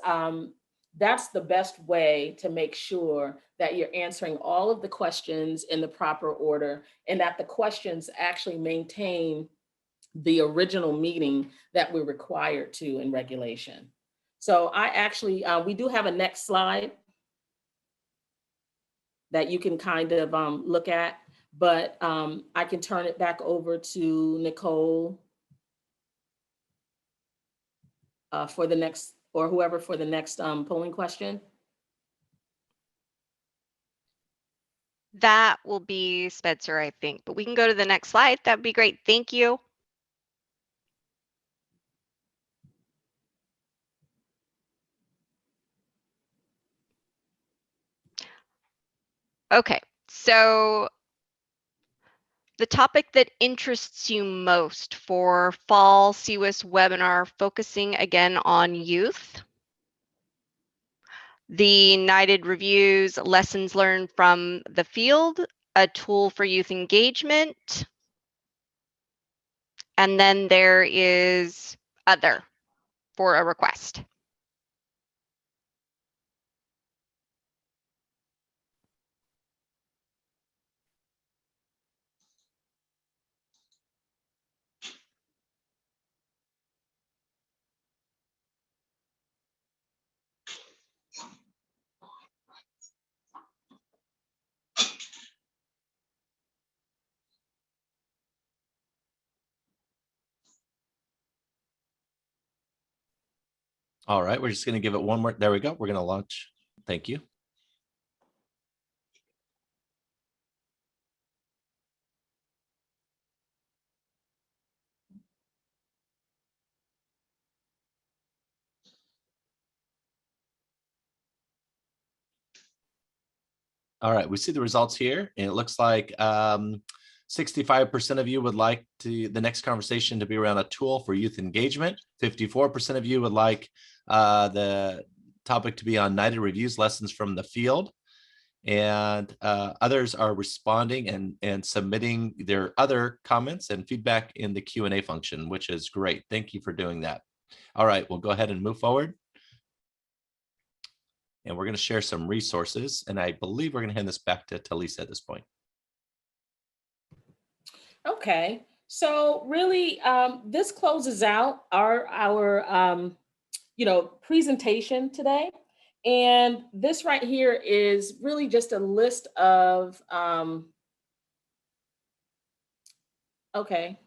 that's the best way to make sure that you're answering all of the questions in the proper order and that the questions actually maintain the original meaning that we're required to in regulation. So I actually, we do have a next slide that you can kind of look at, but I can turn it back over to Nicole for the next, or whoever for the next polling question.
That will be Spencer, I think, but we can go to the next slide. That'd be great. Thank you. Okay, so the topic that interests you most for fall CCWIS webinar, focusing again on youth. The NYTD reviews lessons learned from the field, a tool for youth engagement. And then there is other for a request.
All right, we're just going to give it one more. There we go. We're going to launch. Thank you. All right, we see the results here, and it looks like 65% of you would like the next conversation to be around a tool for youth engagement. 54% of you would like the topic to be on NYTD reviews, lessons from the field. And others are responding and submitting their other comments and feedback in the Q&A function, which is great. Thank you for doing that. All right, we'll go ahead and move forward. And we're going to share some resources. And I believe we're going to hand this back to Talisa at this point.
Okay, so really, this closes out our presentation today. And this right here is really just a list of, okay.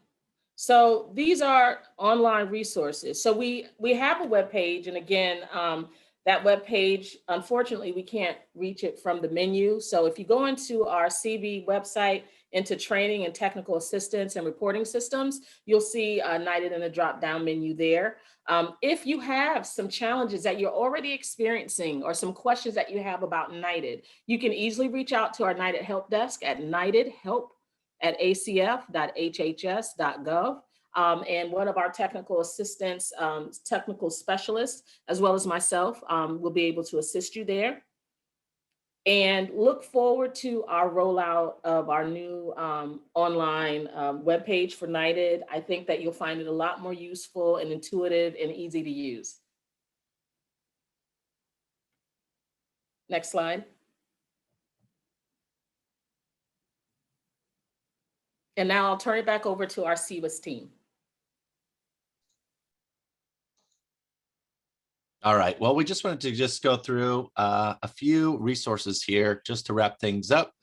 So these are online resources. So we have a web page, and again, that web page, unfortunately, we can't reach it from the menu. So if you go into our CB website, into training and technical assistance and reporting systems, you'll see NYTD in the drop-down menu there. If you have some challenges that you're already experiencing or some questions that you have about NYTD, you can easily reach out to our NYTD help desk at nytdhelp@acf.hhs.gov. And one of our technical assistants, technical specialists, as well as myself, will be able to assist you there. And look forward to our rollout of our new online webpage for NYTD. I think that you'll find it a lot more useful and intuitive and easy to use. Next slide. And now I'll turn it back over to our CCWIS team.
All right, well, we just wanted to just go through a few resources here just to wrap things up.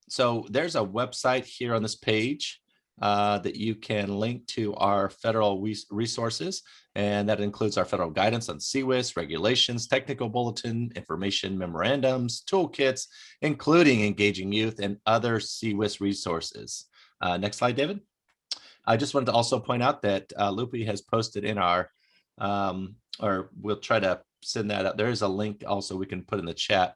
So there's a website here on this page that you can link to our federal resources, and that includes our federal guidance on CCWIS, regulations, technical bulletin, information memorandums, toolkits, including engaging youth and other CCWIS resources. Next slide, David. I just wanted to also point out that Lupe has posted in our or we'll try to send that up. There is a link also we can put in the chat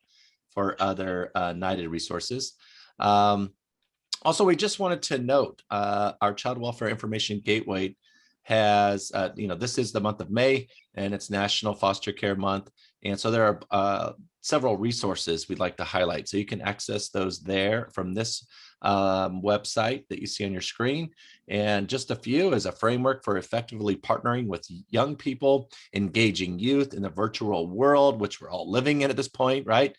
for other NYTD resources. Also, we just wanted to note our Child Welfare Information Gateway has, this is the month of May, and it's National Foster Care Month. And so there are several resources we'd like to highlight. So you can access those there from this website that you see on your screen. And just a few as a framework for effectively partnering with young people, engaging youth in the virtual world, which we're all living in at this point, right?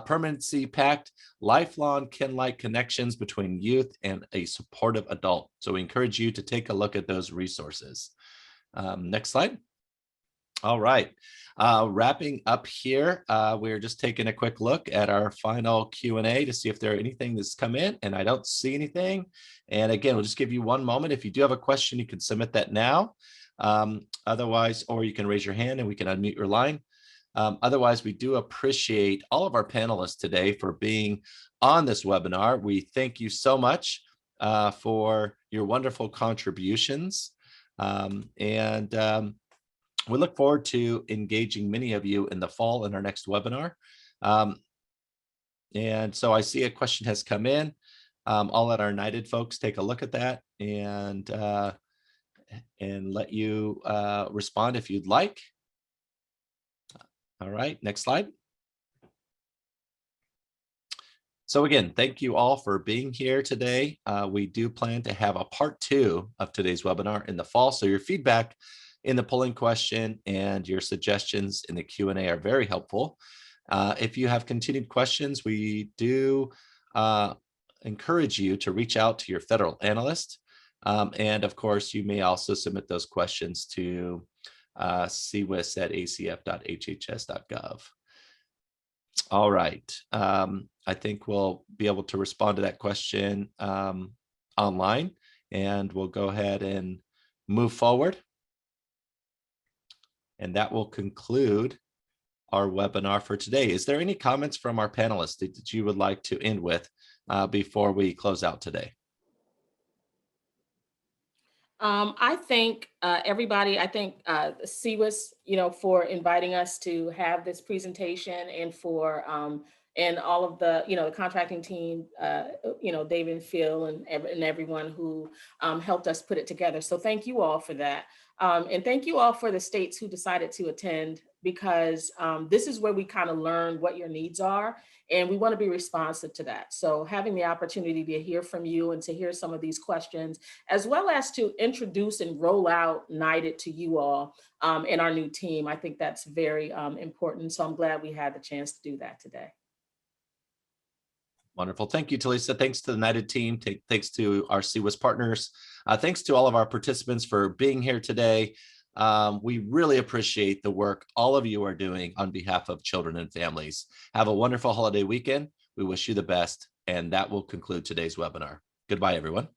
Permanency pact, lifelong kin-like connections between youth and a supportive adult. So we encourage you to take a look at those resources. Next slide. All right. Wrapping up here, we're just taking a quick look at our final Q&A to see if there are anything that's come in, and I don't see anything. And again, we'll just give you one moment. If you do have a question, you can submit that now. Otherwise, or you can raise your hand and we can unmute your line. Otherwise, we do appreciate all of our panelists today for being on this webinar. We thank you so much for your wonderful contributions. We look forward to engaging many of you in the fall in our next webinar. And so I see a question has come in. I'll let our NYTD folks take a look at that and let you respond if you'd like. All right, next slide. So again, thank you all for being here today. We do plan to have a part 2 of today's webinar in the fall. So your feedback in the polling question and your suggestions in the Q&A are very helpful. If you have continued questions, we do encourage you to reach out to your federal analyst. And of course, you may also submit those questions to CWIS@acf.hhs.gov. All right. I think we'll be able to respond to that question online, and we'll go ahead and move forward. And that will conclude our webinar for today. Is there any comments from our panelists that you would like to end with before we close out today?
I thank everybody. I thank CWIS, for inviting us to have this presentation, and for and all of the, the contracting team, David and Phil and everyone who helped us put it together. So thank you all for that. And thank you all for the states who decided to attend, because this is where we kind of learn what your needs are, and we want to be responsive to that. So having the opportunity to hear from you and to hear some of these questions, as well as to introduce and roll out NYTD to you all and our new team, I think that's very important. So I'm glad we had the chance to do that today.
Wonderful. Thank you, Talisa. Thanks to the NYTD team. Thanks to our CWIS partners. Thanks to all of our participants for being here today. We really appreciate the work all of you are doing on behalf of children and families. Have a wonderful holiday weekend. We wish you the best. And that will conclude today's webinar. Goodbye, everyone.